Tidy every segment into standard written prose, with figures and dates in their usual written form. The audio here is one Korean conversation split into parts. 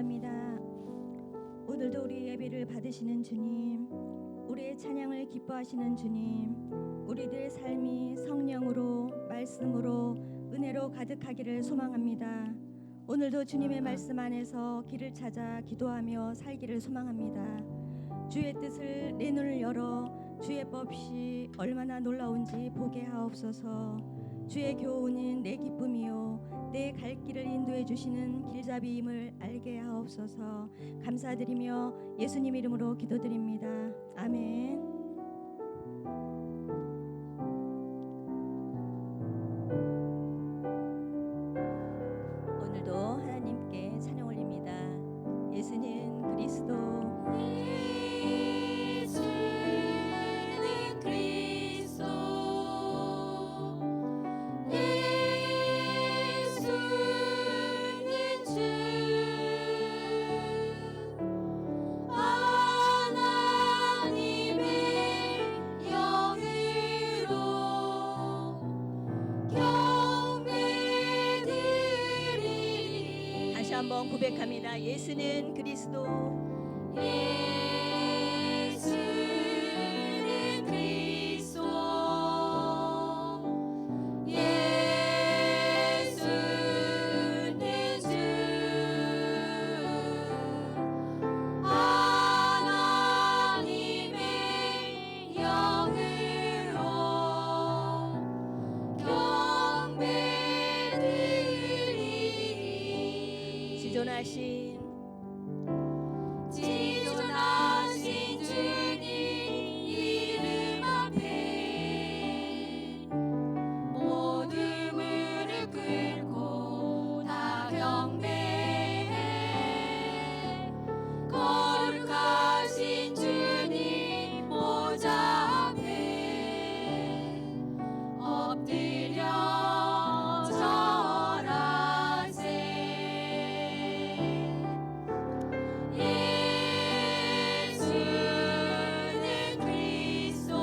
감사합니다. 오늘도 우리 예배를 받으시는 주님, 우리의 찬양을 기뻐하시는 주님, 우리들의 삶이 성령으로, 말씀으로, 은혜로 가득하기를 소망합니다. 오늘도 주님의 말씀 안에서 길을 찾아 기도하며 살기를 소망합니다. 주의 뜻을 내 눈을 열어 주의 법이 얼마나 놀라운지 보게 하옵소서. 주의 교훈은 내 기쁨이요 내 갈 길을 인도해 주시는 길잡이임을 알게 하옵소서. 감사드리며 예수님 이름으로 기도드립니다. 아멘. 오늘도 하나님께 찬양 올립니다. 예수는 그리스도. 한번 고백합니다. 예수는 그리스도. 예수는 그리스도. 예수는 주. 하나님의 영으로 경배드리리. 지존하신 주님 이름 앞에 모두 무릎 꿇고 다 경배해. 거룩하신 주님 보좌 앞에 엎드려 절하세. 예수는 그리스도.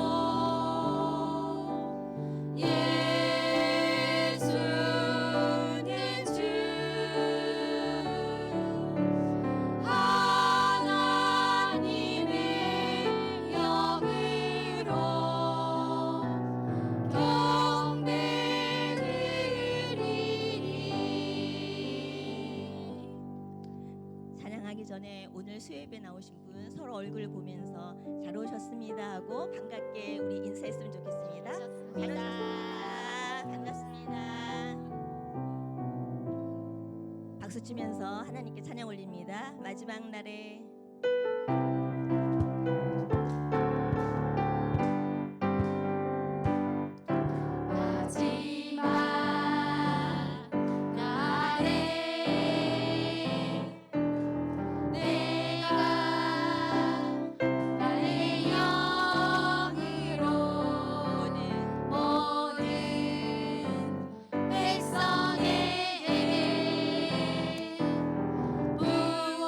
예수는 주. 하나님의 영으로 경배드리리. 찬양하기 전에 오늘 수요예배 나오신 분 서로 얼굴 보면서 잘 오셨습니다 하고 반갑게 우리 인사했으면 좋겠습니다. 반갑습니다. 박수 치면서 하나님께 찬양 올립니다. 마지막 날에 마지막 날에 내가 나의 영으로 모든 백성에게 부어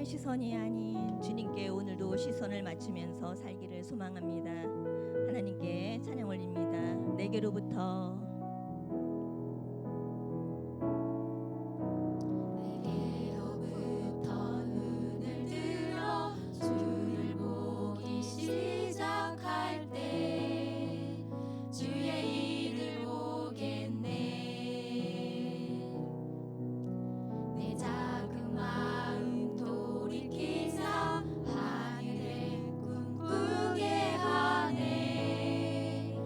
세상의 시선이 아닌 주님께 오늘도 시선을 맞추면서 살기를 소망합니다. 하나님께 찬양 올립니다. 내게로부터 눈을 들어 주를 보기 시작할 때 주의 일을 보겠네. 내 작은 마음 돌이키사 하늘에 꿈꾸게 하네.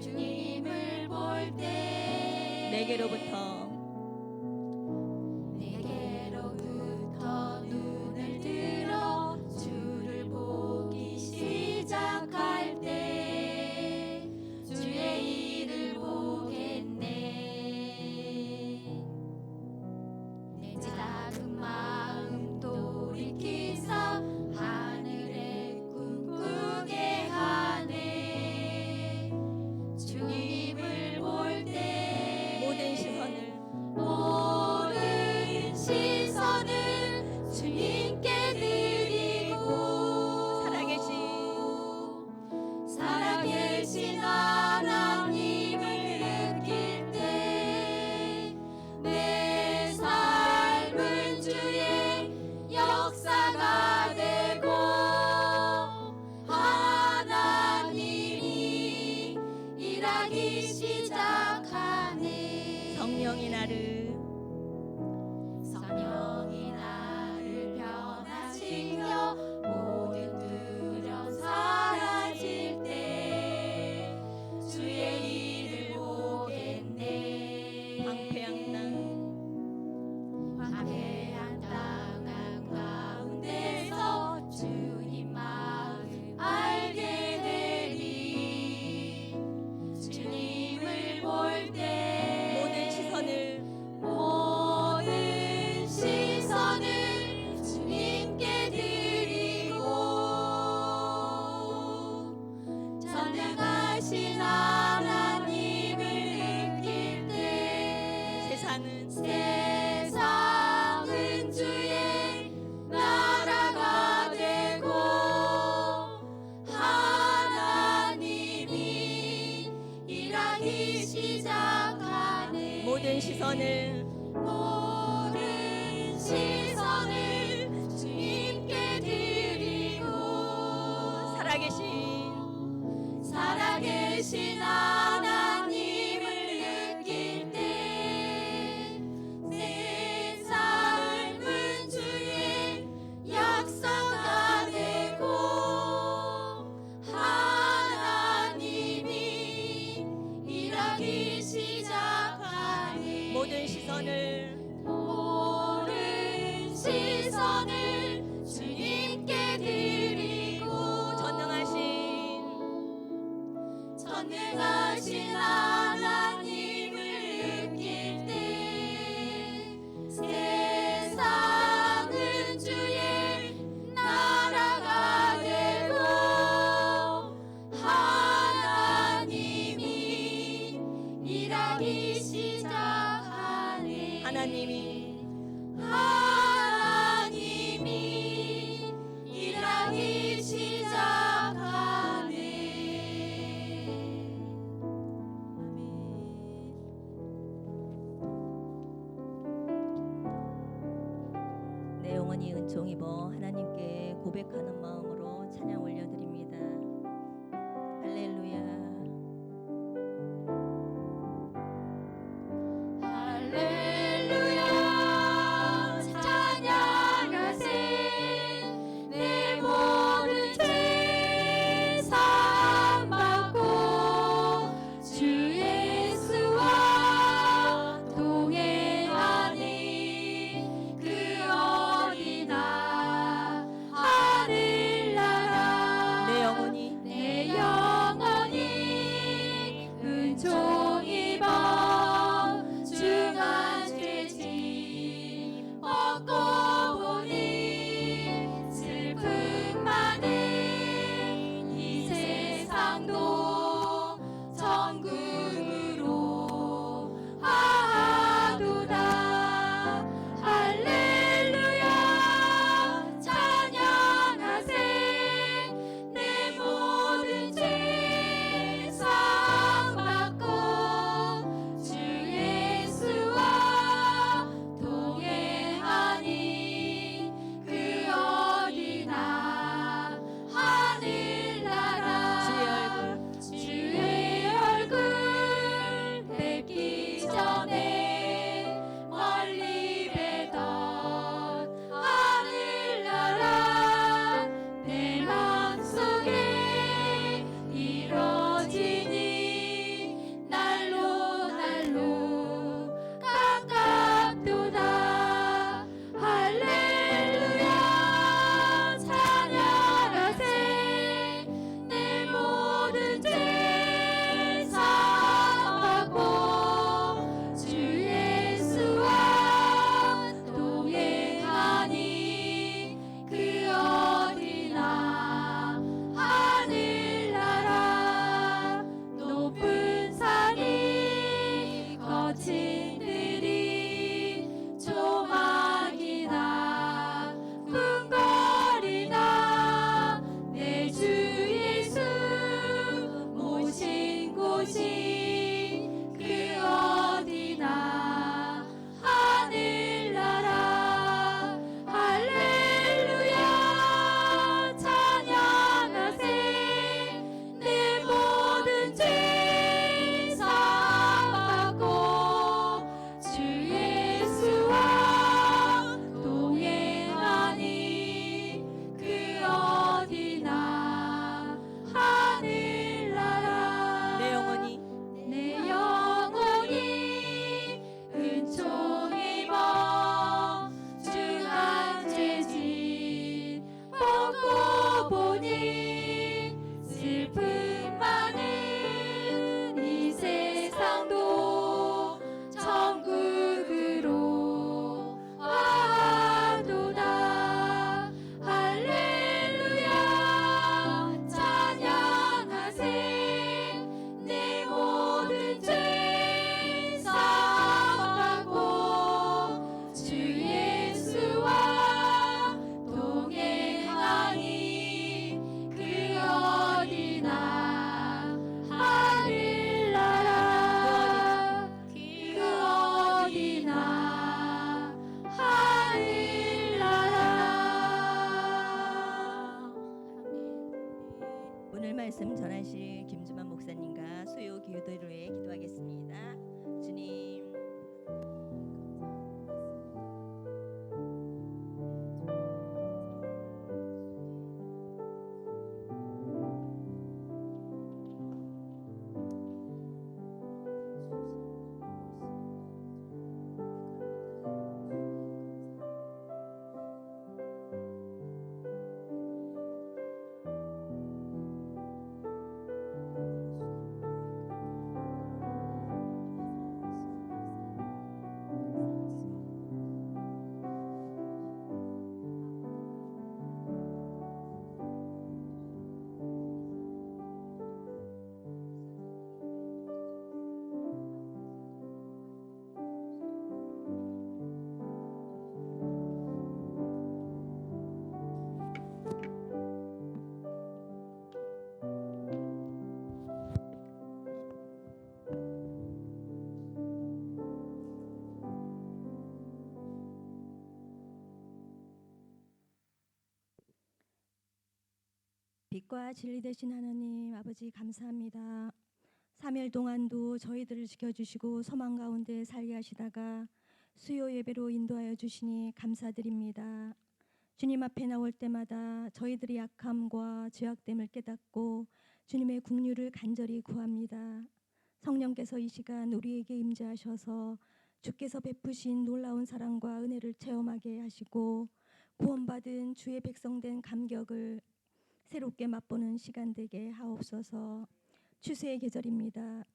주님을 볼 때 내게로부터 눈을 들어 주를 보기 시작할 때 주의 일을 보겠네. 내 작은 마음 돌이키사 하늘에 꿈꾸게 하네. 주님을 볼 때 모든 시선을 주님께 드리고 살아계신 하나님을 느낄 때 내 삶은 주의 역사가 되고 하나님이 일하기 시작하네. 성령이 나를 변화시켜 모든 두려움 사라질 때 주의 일을 보겠네. 황폐한 땅 한가운데서 주님 마음 알게 되리. 주님을 볼 때 모든 시선을 주님께 드리고 전능하신 하나님을 느낄 때 세상은 주의 나라가 되고 하나님이 일하기 시작하네. 모든 시선을 주님께 드리고 살아계신 하나님을 느낄 때 내 삶은 주의 역사가 되고 하나님이 일하기 시작하니 모든 시선을 주님께 드리고 전능하신 하나님을 느낄 때 세상은 주의 나라가 되고 하나님이 일하기 시작하네. 하나님이 일하기 시작하네. 내 영혼이 은총 입어 하나님께 고백하는 마음으로 찬양 올려드립니다. 할렐루야. 할렐루야 찬양하세. 내 모든 죄 사함받고 주 예수와 동행하니 그 어디나 하늘 빛과 진리 되신 하나님 아버지 감사합니다. 3일 동안도 저희들을 지켜주시고 소망 가운데 살게 하시다가 수요 예배로 인도하여 주시니 감사드립니다. 주님 앞에 나올 때마다 저희들의 약함과 죄악됨을 깨닫고 주님의 긍휼을 간절히 구합니다. 성령께서 이 시간 우리에게 임재하셔서 주께서 베푸신 놀라운 사랑과 은혜를 체험하게 하시고 구원받은 주의 백성된 감격을 새롭게 맛보는 시간 되게 하옵소서. 추수의 계절입니다.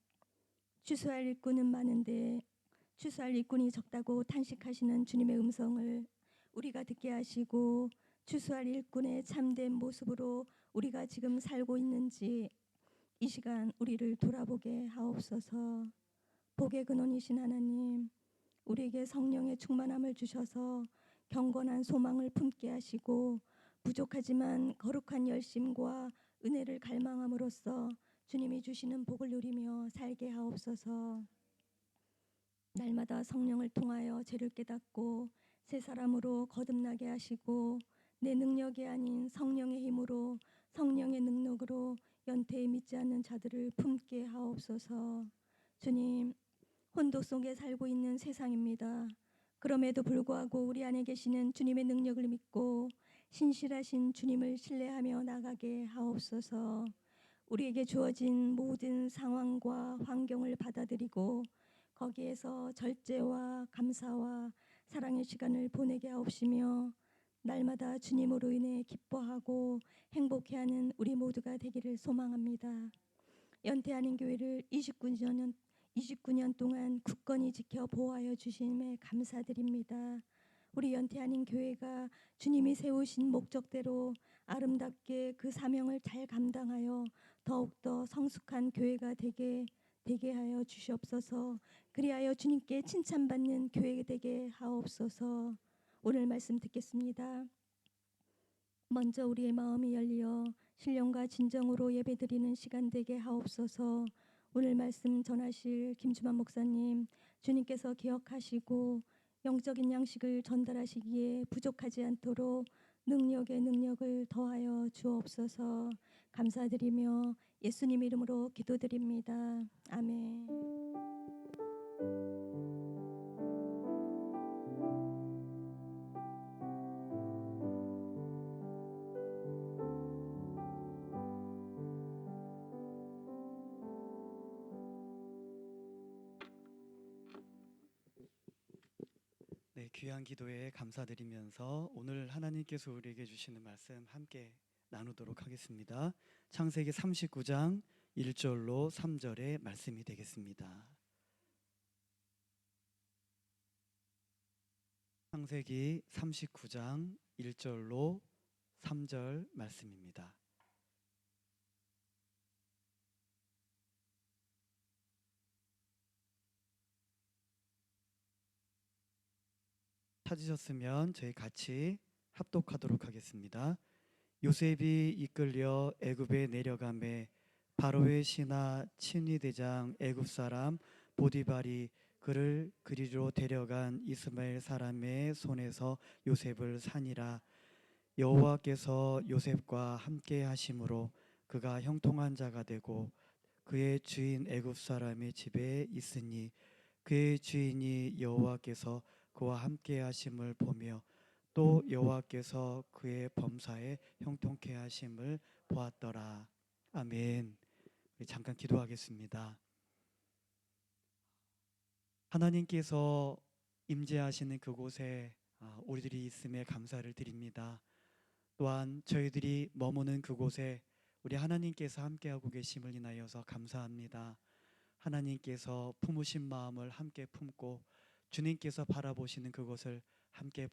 추수할 일꾼은 많은데 추수할 일꾼이 적다고 탄식하시는 주님의 음성을 우리가 듣게 하시고 추수할 일꾼의 참된 모습으로 우리가 지금 살고 있는지 이 시간 우리를 돌아보게 하옵소서. 복의 근원이신 하나님, 우리에게 성령의 충만함을 주셔서 경건한 소망을 품게 하시고 부족하지만 거룩한 열심과 은혜를 갈망함으로써 주님이 주시는 복을 누리며 살게 하옵소서. 날마다 성령을 통하여 죄를 깨닫고 새 사람으로 거듭나게 하시고 내 능력이 아닌 성령의 힘으로 성령의 능력으로 연태에 믿지 않는 자들을 품게 하옵소서. 주님, 혼돈 속에 살고 있는 세상입니다. 그럼에도 불구하고 우리 안에 계시는 주님의 능력을 믿고 신실하신 주님을 신뢰하며 나가게 하옵소서. 우리에게 주어진 모든 상황과 환경을 받아들이고 거기에서 절제와 감사와 사랑의 시간을 보내게 하옵시며 날마다 주님으로 인해 기뻐하고 행복해하는 우리 모두가 되기를 소망합니다. 연태하는 교회를 29년 동안 굳건히 지켜 보호하여 주심에 감사드립니다. 우리 연태하는 교회가 주님이 세우신 목적대로 아름답게 그 사명을 잘 감당하여 더욱더 성숙한 교회가 되게 하여 주시옵소서. 그리하여 주님께 칭찬받는 교회가 되게 하옵소서. 오늘 말씀 듣겠습니다. 먼저 우리의 마음이 열려 신령과 진정으로 예배드리는 시간 되게 하옵소서. 오늘 말씀 전하실 김주만 목사님, 주님께서 기억하시고 영적인 양식을 전달하시기에 부족하지 않도록 능력의 능력을 더하여 주옵소서. 감사드리며 예수님 이름으로 기도드립니다. 아멘. 네, 귀한 기도에 감사드리면서 오늘 하나님께서 우리에게 주시는 말씀 함께 나누도록 하겠습니다. 창세기 39장 1절로 3절의 말씀이 되겠습니다. 창세기 39장 1절로 3절 말씀입니다. 찾으셨으면 저희 같이 합독하도록 하겠습니다. 요셉이 이끌려 애굽에 내려가매 바로의 신하 친위 대장 애굽 사람 보디발이 그를 그리로 데려간 이스마엘 사람의 손에서 요셉을 사니라. 여호와께서 요셉과 함께 하심으로 그가 형통한 자가 되고 그의 주인 애굽 사람의 집에 있으니 그의 주인이 여호와께서 그와 함께 하심을 보며 또 여호와께서 그의 범사에 형통케 하심을 보았더라. 아멘. 우리 잠깐 기도하겠습니다. 하나님께서 임재하시는 그곳에 우리들이 있음에 감사를 드립니다. 또한 저희들이 머무는 그곳에 우리 하나님께서 함께하고 계심을 인하여서 감사합니다. 하나님께서 품으신 마음을 함께 품고 주님께서 바라보시는 그것을 함께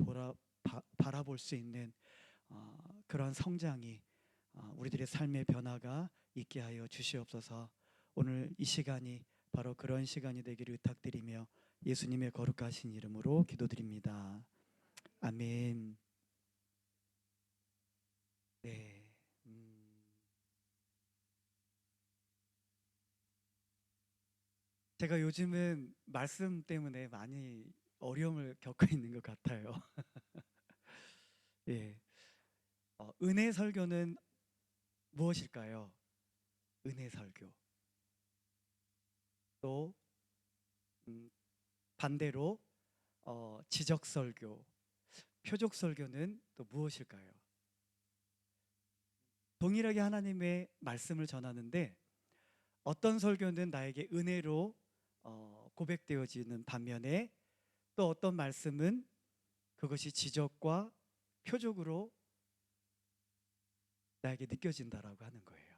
바라볼 수 있는 그런 성장이 우리들의 삶의 변화가 있게 하여 주시옵소서. 오늘 이 시간이 바로 그런 시간이 되기를 부탁드리며 예수님의 거룩하신 이름으로 기도드립니다. 아멘. 네. 제가 요즘은 말씀 때문에 많이 어려움을 겪고 있는 것 같아요. 예. 은혜 설교는 무엇일까요? 은혜 설교. 또 반대로 지적 설교, 표적 설교는 또 무엇일까요? 동일하게 하나님의 말씀을 전하는데 어떤 설교는 나에게 은혜로 고백되어지는 반면에 또 어떤 말씀은 그것이 지적과 표적으로 나에게 느껴진다라고 하는 거예요.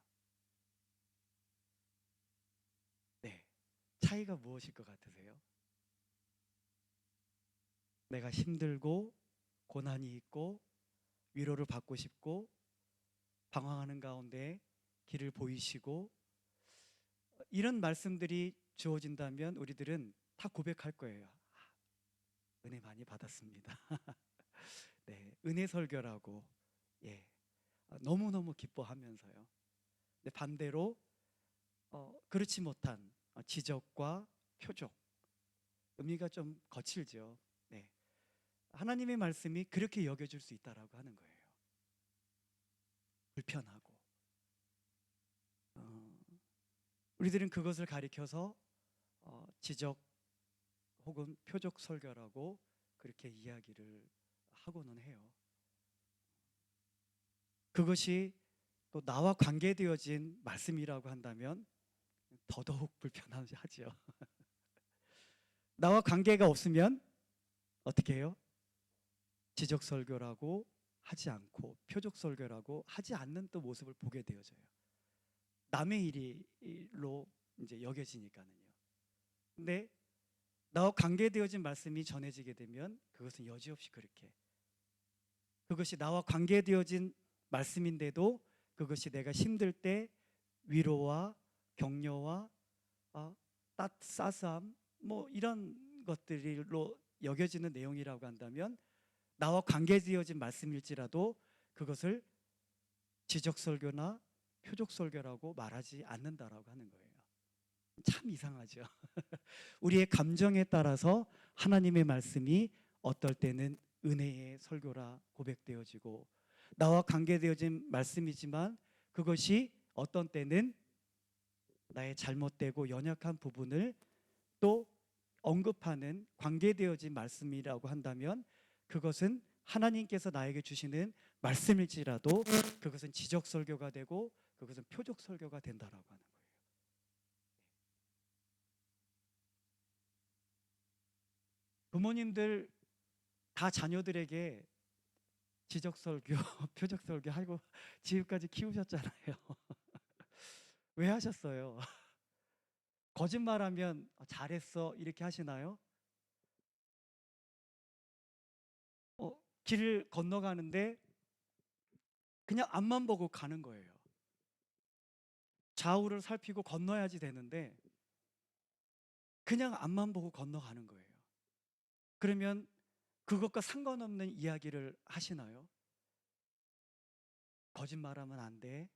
네, 차이가 무엇일 것 같으세요? 내가 힘들고 고난이 있고 위로를 받고 싶고 방황하는 가운데 길을 보이시고 이런 말씀들이 주어진다면 우리들은 다 고백할 거예요. 은혜 많이 받았습니다. 네, 은혜 설교라고 예, 너무너무 기뻐하면서요. 근데 반대로 그렇지 못한 지적과 표적, 의미가 좀 거칠죠. 네, 하나님의 말씀이 그렇게 여겨질 수 있다라고 하는 거예요. 불편하고 우리들은 그것을 가리켜서 지적 혹은 표적 설교라고 그렇게 이야기를 하고는 해요. 그것이 또 나와 관계되어진 말씀이라고 한다면 더더욱 불편하죠. 나와 관계가 없으면 어떻게 해요? 지적 설교라고 하지 않고 표적 설교라고 하지 않는 또 모습을 보게 되어져요. 남의 일로 이제 여겨지니까는요. 근데 나와 관계되어진 말씀이 전해지게 되면 그것은 여지없이 그렇게, 그것이 나와 관계되어진 말씀인데도 그것이 내가 힘들 때 위로와 격려와 따스함 뭐 이런 것들로 여겨지는 내용이라고 한다면 나와 관계되어진 말씀일지라도 그것을 지적 설교나 표적 설교라고 말하지 않는다라고 하는 거예요. 참 이상하죠. 우리의 감정에 따라서 하나님의 말씀이 어떨 때는 은혜의 설교라 고백되어지고 나와 관계되어진 말씀이지만 그것이 어떤 때는 나의 잘못되고 연약한 부분을 또 언급하는 관계되어진 말씀이라고 한다면 그것은 하나님께서 나에게 주시는 말씀일지라도 그것은 지적 설교가 되고 그것은 표적 설교가 된다라고 하는 거예요. 부모님들 다 자녀들에게 지적 설교, 표적 설교 하고 지금까지 키우셨잖아요. 왜 하셨어요? 거짓말하면 잘했어 이렇게 하시나요? 길을 건너가는데 그냥 앞만 보고 가는 거예요. 좌우를 살피고 건너야지 되는데 그냥 앞만 보고 건너가는 거예요. 그러면 그것과 상관없는 이야기를 하시나요? 거짓말하면 안 돼.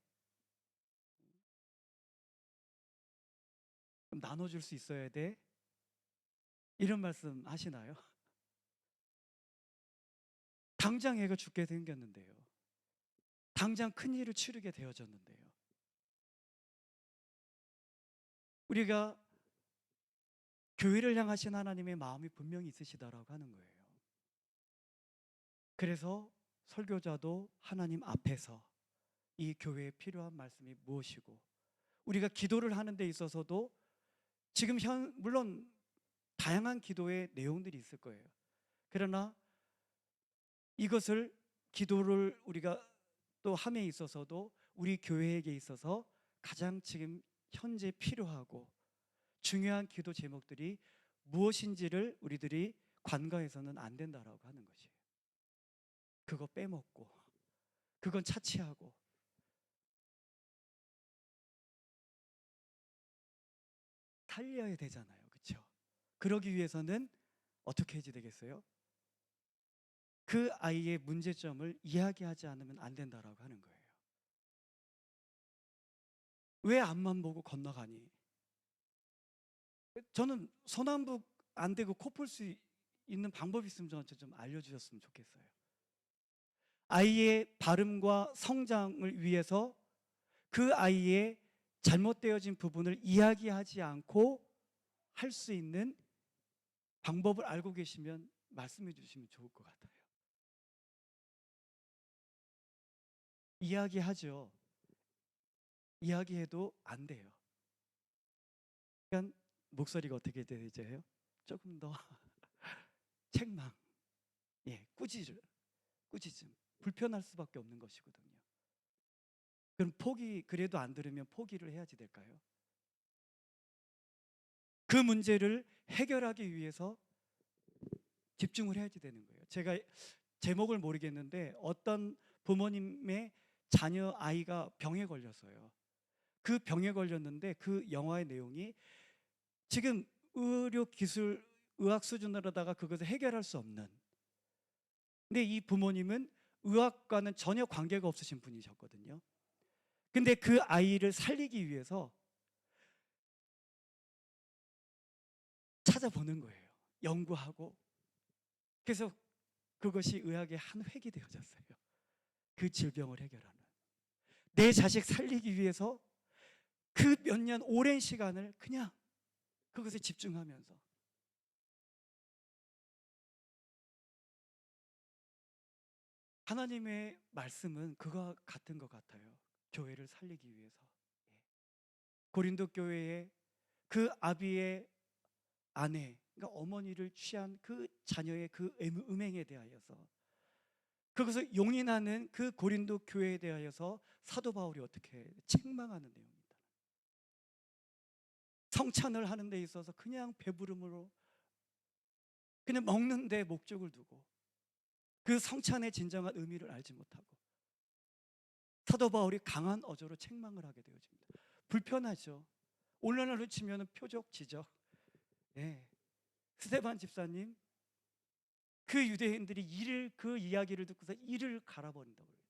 그럼 나눠줄 수 있어야 돼. 이런 말씀 하시나요? 당장 애가 죽게 생겼는데요. 당장 큰일을 치르게 되어졌는데요. 우리가 교회를 향하신 하나님의 마음이 분명히 있으시다라고 하는 거예요. 그래서 설교자도 하나님 앞에서 이 교회에 필요한 말씀이 무엇이고 우리가 기도를 하는 데 있어서도 지금 물론 다양한 기도의 내용들이 있을 거예요. 그러나 이것을 기도를 우리가 또 함에 있어서도 우리 교회에게 있어서 가장 지금 현재 필요하고 중요한 기도 제목들이 무엇인지를 우리들이 관가해서는 안 된다라고 하는 것이에요. 그거 빼먹고 그건 차치하고 살려야 되잖아요. 그렇죠? 그러기 위해서는 어떻게 해야 되겠어요? 그 아이의 문제점을 이야기하지 않으면 안 된다라고 하는 거예요. 왜 앞만 보고 건너가니? 저는 서남북 안 되고 코 풀 수 있는 방법이 있으면 저한테 좀 알려주셨으면 좋겠어요. 아이의 발음과 성장을 위해서 그 아이의 잘못되어진 부분을 이야기하지 않고 할 수 있는 방법을 알고 계시면 말씀해 주시면 좋을 것 같아요. 이야기하죠. 이야기해도 안 돼요. 그러니까 목소리가 어떻게 되죠? 조금 더 책망, 꾸짖음, 불편할 수밖에 없는 것이거든요. 그럼 그래도 안 들으면 포기를 해야지 될까요? 그 문제를 해결하기 위해서 집중을 해야지 되는 거예요. 제가 제목을 모르겠는데 어떤 부모님의 자녀 아이가 병에 걸렸어요. 그 병에 걸렸는데 그 영화의 내용이 지금 의료 기술 의학 수준으로다가 그것을 해결할 수 없는, 근데 이 부모님은 의학과는 전혀 관계가 없으신 분이셨거든요. 근데 그 아이를 살리기 위해서 찾아보는 거예요. 연구하고. 그래서 그것이 의학의 한 획이 되어졌어요. 그 질병을 해결하는. 내 자식 살리기 위해서 그 몇 년 오랜 시간을 그냥 그것에 집중하면서. 하나님의 말씀은 그와 같은 것 같아요. 교회를 살리기 위해서. 고린도 교회에 그 아비의 아내, 그러니까 어머니를 취한 그 자녀의 그 음행에 대하여서, 그것을 용인하는 그 고린도 교회에 대하여서 사도 바울이 어떻게 책망하는 내용입니다. 성찬을 하는 데 있어서 그냥 배부름으로 그냥 먹는 데 목적을 두고 그 성찬의 진정한 의미를 알지 못하고 사도 바울이 강한 어조로 책망을 하게 되어집니다. 불편하죠. 오늘날로 치면 표적 지적. 스데반 집사님, 그 유대인들이 그 이야기를 듣고서 이를 갈아버린다고 해요.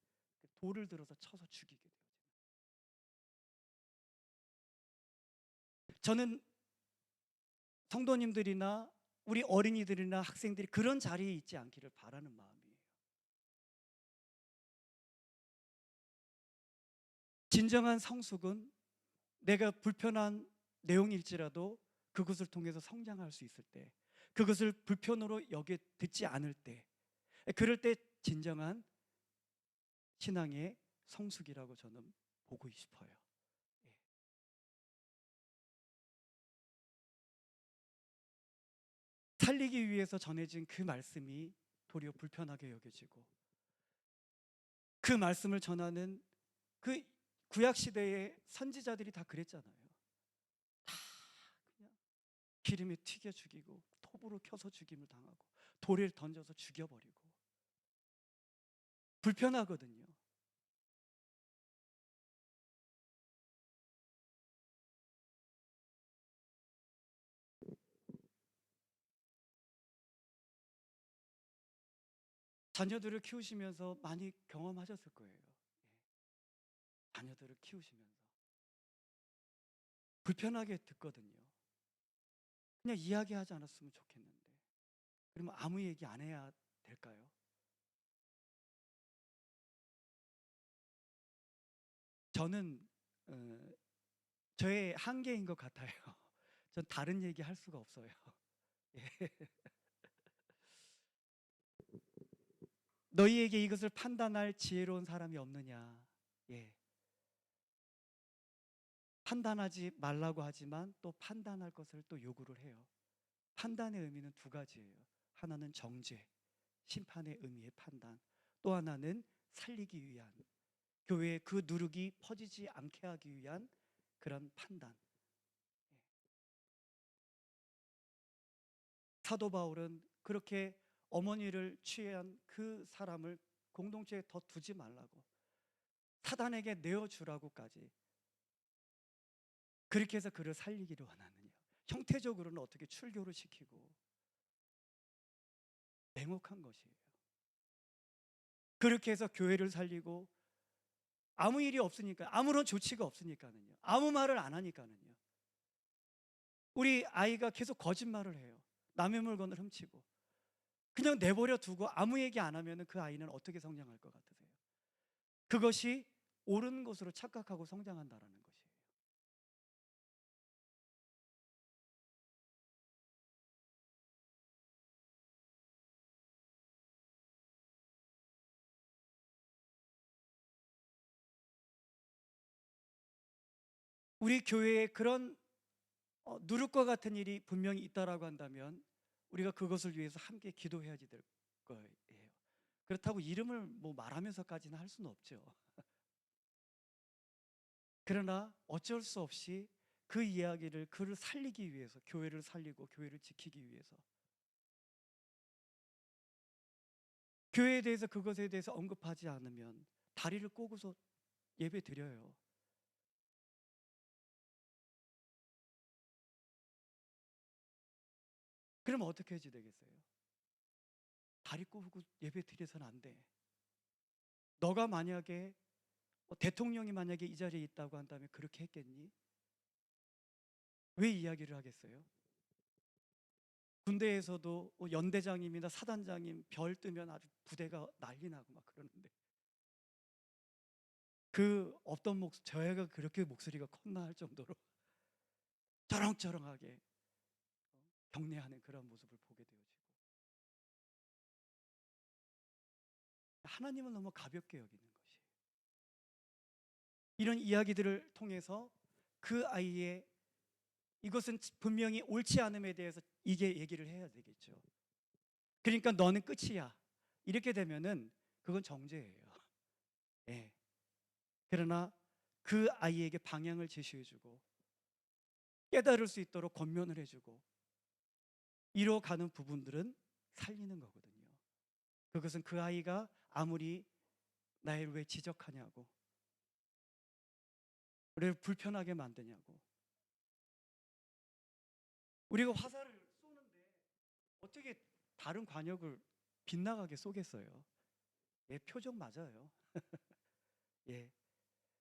돌을 들어서 쳐서 죽이게 돼요. 저는 성도님들이나 우리 어린이들이나 학생들이 그런 자리에 있지 않기를 바라는 마음이에요. 진정한 성숙은 내가 불편한 내용일지라도 그것을 통해서 성장할 수 있을 때, 그것을 불편으로 듣지 않을 때, 그럴 때 진정한 신앙의 성숙이라고 저는 보고 싶어요. 살리기 위해서 전해진 그 말씀이 도리어 불편하게 여겨지고, 그 말씀을 전하는 그 구약 시대의 선지자들이 다 그랬잖아요. 다 그냥 기름에 튀겨 죽이고 톱으로 켜서 죽임을 당하고 돌을 던져서 죽여버리고. 불편하거든요. 자녀들을 키우시면서 많이 경험하셨을 거예요. 자녀들을 키우시면서 불편하게 듣거든요. 그냥 이야기하지 않았으면 좋겠는데, 그러면 아무 얘기 안 해야 될까요? 저는 저의 한계인 것 같아요. 전 다른 얘기 할 수가 없어요. 너희에게 이것을 판단할 지혜로운 사람이 없느냐. 판단하지 말라고 하지만 또 판단할 것을 또 요구를 해요. 판단의 의미는 두 가지예요. 하나는 정죄, 심판의 의미의 판단. 또 하나는 살리기 위한, 교회의 그 누룩이 퍼지지 않게 하기 위한 그런 판단. 사도 바울은 그렇게 어머니를 취한 그 사람을 공동체에 더 두지 말라고, 사단에게 내어주라고까지, 그렇게 해서 그를 살리기를 원하느냐. 형태적으로는 어떻게 출교를 시키고, 냉혹한 것이에요. 그렇게 해서 교회를 살리고, 아무 일이 없으니까, 아무런 조치가 없으니까는요, 아무 말을 안 하니까는요, 우리 아이가 계속 거짓말을 해요. 남의 물건을 훔치고. 그냥 내버려 두고 아무 얘기 안 하면 그 아이는 어떻게 성장할 것 같으세요? 그것이 옳은 것으로 착각하고 성장한다라는 것이에요. 우리 교회에 그런 누룩과 같은 일이 분명히 있다라고 한다면 우리가 그것을 위해서 함께 기도해야지 될 거예요. 그렇다고 이름을 뭐 말하면서까지는 할 수는 없죠. 그러나 어쩔 수 없이 그 이야기를 그를 살리기 위해서, 교회를 살리고 교회를 지키기 위해서, 교회에 대해서 그것에 대해서 언급하지 않으면 다리를 꼬고서 예배 드려요. 그러면 어떻게 해야 되겠어요? 다리 꼬고 예배 드려서는 안 돼. 너가 만약에 대통령이 만약에 이 자리에 있다고 한다면 그렇게 했겠니? 왜 이야기를 하겠어요? 군대에서도 연대장님이나 사단장님 별 뜨면 아주 부대가 난리 나고 막 그러는데 그 없던 저희가 그렇게 목소리가 컸나 할 정도로 쩌렁쩌렁하게 경례하는 그런 모습을 보게 되어지고, 하나님을 너무 가볍게 여기는 것이, 이런 이야기들을 통해서 그 아이의 이것은 분명히 옳지 않음에 대해서 이게 얘기를 해야 되겠죠. 그러니까 너는 끝이야, 이렇게 되면은 그건 정죄예요. 예. 그러나 그 아이에게 방향을 제시해주고 깨달을 수 있도록 권면을 해주고 이뤄가는 부분들은 살리는 거거든요. 그것은 그 아이가 아무리 나를 왜 지적하냐고, 왜 불편하게 만드냐고. 우리가 화살을 쏘는데 어떻게 다른 관역을 빗나가게 쏘겠어요? 예, 표정 맞아요. 예,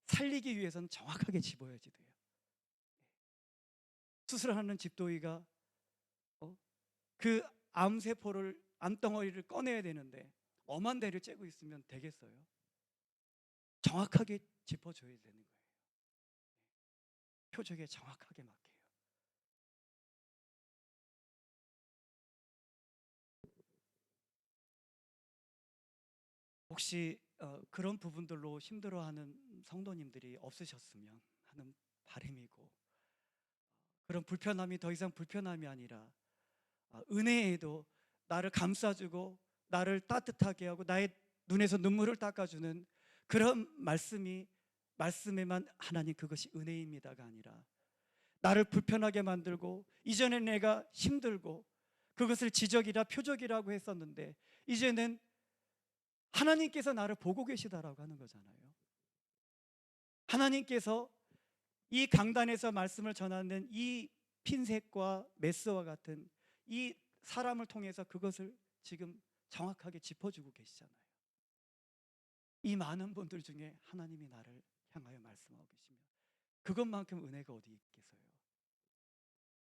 살리기 위해서는 정확하게 집어야지 돼요. 수술하는 집도의가 그 암세포를, 암덩어리를 꺼내야 되는데 엄한 데를 째고 있으면 되겠어요? 정확하게 짚어줘야 되는 거예요. 표적에 정확하게 맡겨요. 혹시 그런 부분들로 힘들어하는 성도님들이 없으셨으면 하는 바람이고, 그런 불편함이 더 이상 불편함이 아니라 은혜에도 나를 감싸주고 나를 따뜻하게 하고 나의 눈에서 눈물을 닦아주는 그런 말씀에만 하나님 그것이 은혜입니다가 아니라, 나를 불편하게 만들고 이전에 내가 힘들고 그것을 지적이라 표적이라고 했었는데 이제는 하나님께서 나를 보고 계시다라고 하는 거잖아요. 하나님께서 이 강단에서 말씀을 전하는 이 핀셋과 메스와 같은 이 사람을 통해서 그것을 지금 정확하게 짚어주고 계시잖아요. 이 많은 분들 중에 하나님이 나를 향하여 말씀하고 계시며 그것만큼 은혜가 어디 있겠어요?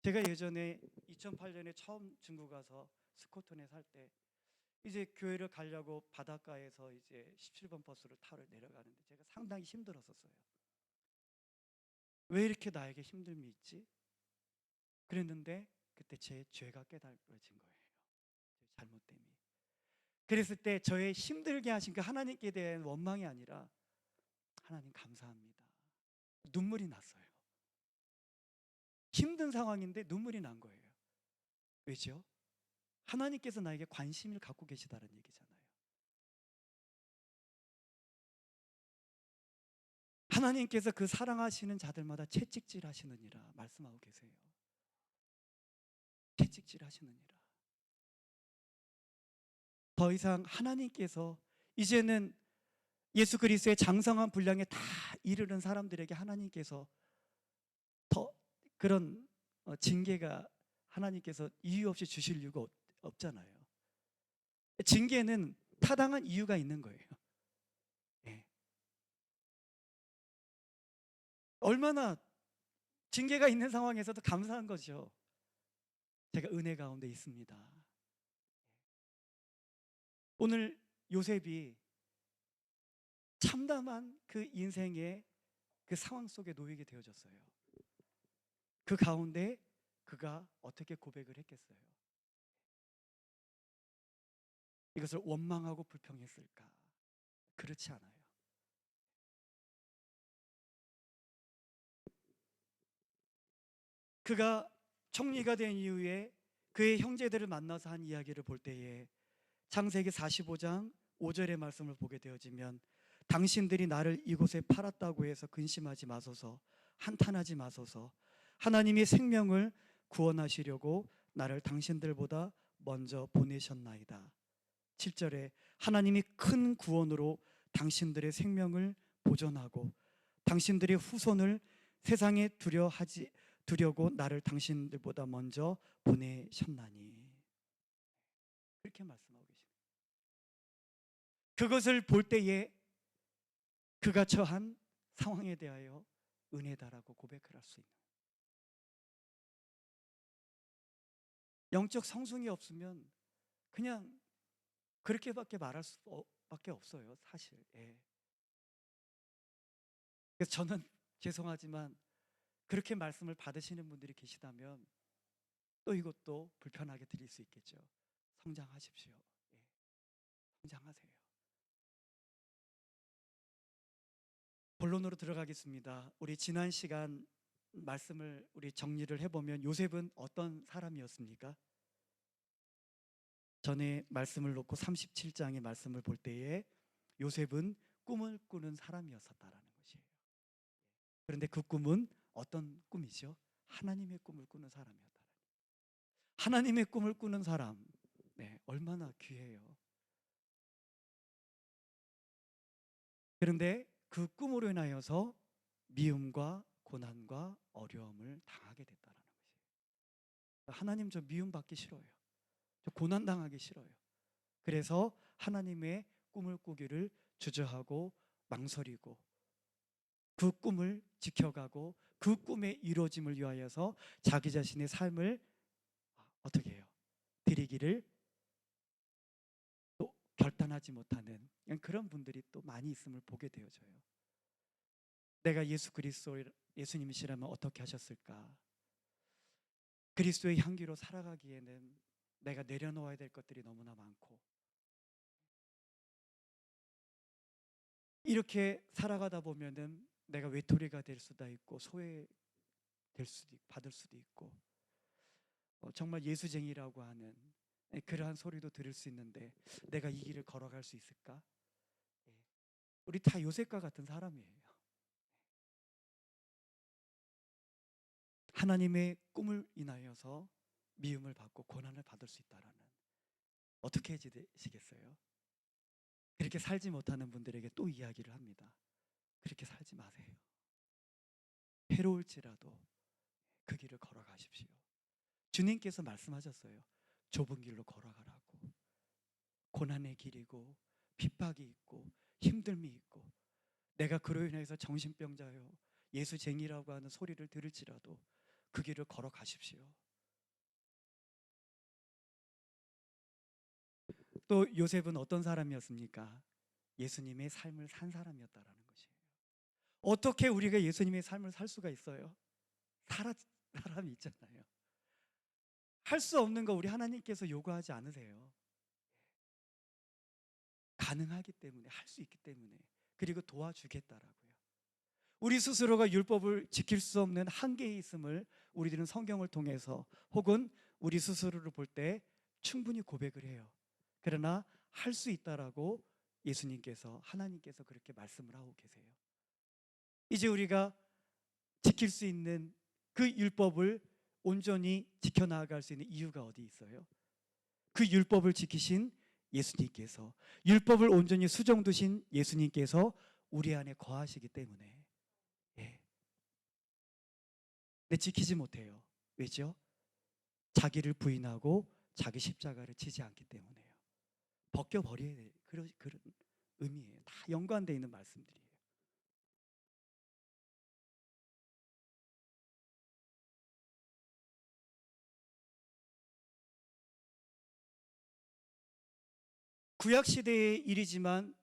제가 예전에 2008년에 처음 중국 가서 스코톤에 살 때 이제 교회를 가려고 바닷가에서 이제 17번 버스를 타러 내려가는데 제가 상당히 힘들었었어요. 왜 이렇게 나에게 힘듦이 있지? 그랬는데 그때 제 죄가 깨달아진 거예요. 제 잘못됨이. 그랬을 때 저의 힘들게 하신 그 하나님께 대한 원망이 아니라 하나님 감사합니다. 눈물이 났어요. 힘든 상황인데 눈물이 난 거예요. 왜죠? 하나님께서 나에게 관심을 갖고 계시다는 얘기잖아요. 하나님께서 그 사랑하시는 자들마다 채찍질 하시느니라 말씀하고 계세요. 채찍질 하시느니라. 더 이상 하나님께서 이제는 예수 그리스도의 장성한 분량에 다 이르는 사람들에게 하나님께서 더 그런 징계가 하나님께서 이유 없이 주실 이유가 없잖아요. 징계는 타당한 이유가 있는 거예요. 네. 얼마나 징계가 있는 상황에서도 감사한 거죠. 제가 은혜 가운데 있습니다. 오늘 요셉이 참담한 그 인생의 그 상황 속에 놓이게 되어졌어요. 그 가운데 그가 어떻게 고백을 했겠어요? 이것을 원망하고 불평했을까? 그렇지 않아요. 그가 총리가 된 이후에 그의 형제들을 만나서 한 이야기를 볼 때에 창세기 45장 5절의 말씀을 보게 되어지면 당신들이 나를 이곳에 팔았다고 해서 근심하지 마소서, 한탄하지 마소서. 하나님이 생명을 구원하시려고 나를 당신들보다 먼저 보내셨나이다. 7절에 하나님이 큰 구원으로 당신들의 생명을 보존하고 당신들의 후손을 세상에 두려고 나를 당신들보다 먼저 보내셨나니. 그렇게 말씀하고 계십니다. 그것을 볼 때에 그가 처한 상황에 대하여 은혜다라고 고백을 할 수 있는, 영적 성숙이 없으면 그냥 그렇게밖에 말할 수밖에 없어요, 사실. 예. 그래서 저는 죄송하지만 그렇게 말씀을 받으시는 분들이 계시다면 또 이것도 불편하게 드릴 수 있겠죠. 성장하십시오. 예. 성장하세요. 본론으로 들어가겠습니다. 우리 지난 시간 말씀을 우리 정리를 해보면 요셉은 어떤 사람이었습니까? 전에 말씀을 놓고 37장의 말씀을 볼 때에 요셉은 꿈을 꾸는 사람이었었다라는 것이에요. 그런데 그 꿈은 어떤 꿈이죠? 하나님의 꿈을 꾸는 사람이었다. 하나님의 꿈을 꾸는 사람, 네, 얼마나 귀해요. 그런데 그 꿈으로 인하여서 미움과 고난과 어려움을 당하게 됐다는 것이에요. 하나님, 저 미움 받기 싫어요. 저 고난 당하기 싫어요. 그래서 하나님의 꿈을 꾸기를 주저하고 망설이고 그 꿈을 지켜가고 그 꿈의 이루어짐을 위하여서 자기 자신의 삶을 어떻게 해요? 드리기를 또 결단하지 못하는 그런 분들이 또 많이 있음을 보게 되어져요. 내가 예수님이시라면 어떻게 하셨을까? 그리스도의 향기로 살아가기에는 내가 내려놓아야 될 것들이 너무나 많고, 이렇게 살아가다 보면은 내가 외톨이가 될 수도 있고 소외될 수도 있고 받을 수도 있고 정말 예수쟁이라고 하는 그러한 소리도 들을 수 있는데 내가 이 길을 걸어갈 수 있을까? 우리 다 요셉과 같은 사람이에요. 하나님의 꿈을 인하여서 미움을 받고 고난을 받을 수 있다라는, 어떻게 해지시겠어요? 그렇게 살지 못하는 분들에게 또 이야기를 합니다. 그렇게 살지 마세요. 해로울지라도 그 길을 걸어가십시오. 주님께서 말씀하셨어요. 좁은 길로 걸어가라고. 고난의 길이고 핍박이 있고 힘듦이 있고 내가 그로 인해서 정신병자요 예수쟁이라고 하는 소리를 들을지라도 그 길을 걸어가십시오. 또 요셉은 어떤 사람이었습니까? 예수님의 삶을 산 사람이었다라는 것이에요. 어떻게 우리가 예수님의 삶을 살 수가 있어요? 사람이 있잖아요. 할 수 없는 거 우리 하나님께서 요구하지 않으세요. 가능하기 때문에, 할 수 있기 때문에, 그리고 도와주겠다라고요. 우리 스스로가 율법을 지킬 수 없는 한계에 있음을 우리들은 성경을 통해서 혹은 우리 스스로를 볼 때 충분히 고백을 해요. 그러나 할 수 있다라고 예수님께서, 하나님께서 그렇게 말씀을 하고 계세요. 이제 우리가 지킬 수 있는 그 율법을 온전히 지켜나갈 수 있는 이유가 어디 있어요? 그 율법을 지키신 예수님께서, 율법을 온전히 수정두신 예수님께서 우리 안에 거하시기 때문에. 예. 근데 지키지 못해요. 왜죠? 자기를 부인하고 자기 십자가를 지지 않기 때문에요. 벗겨버려야 돼. 그런 의미예요. 다 연관되어 있는 말씀들이에요. 구약 시대의 일이지만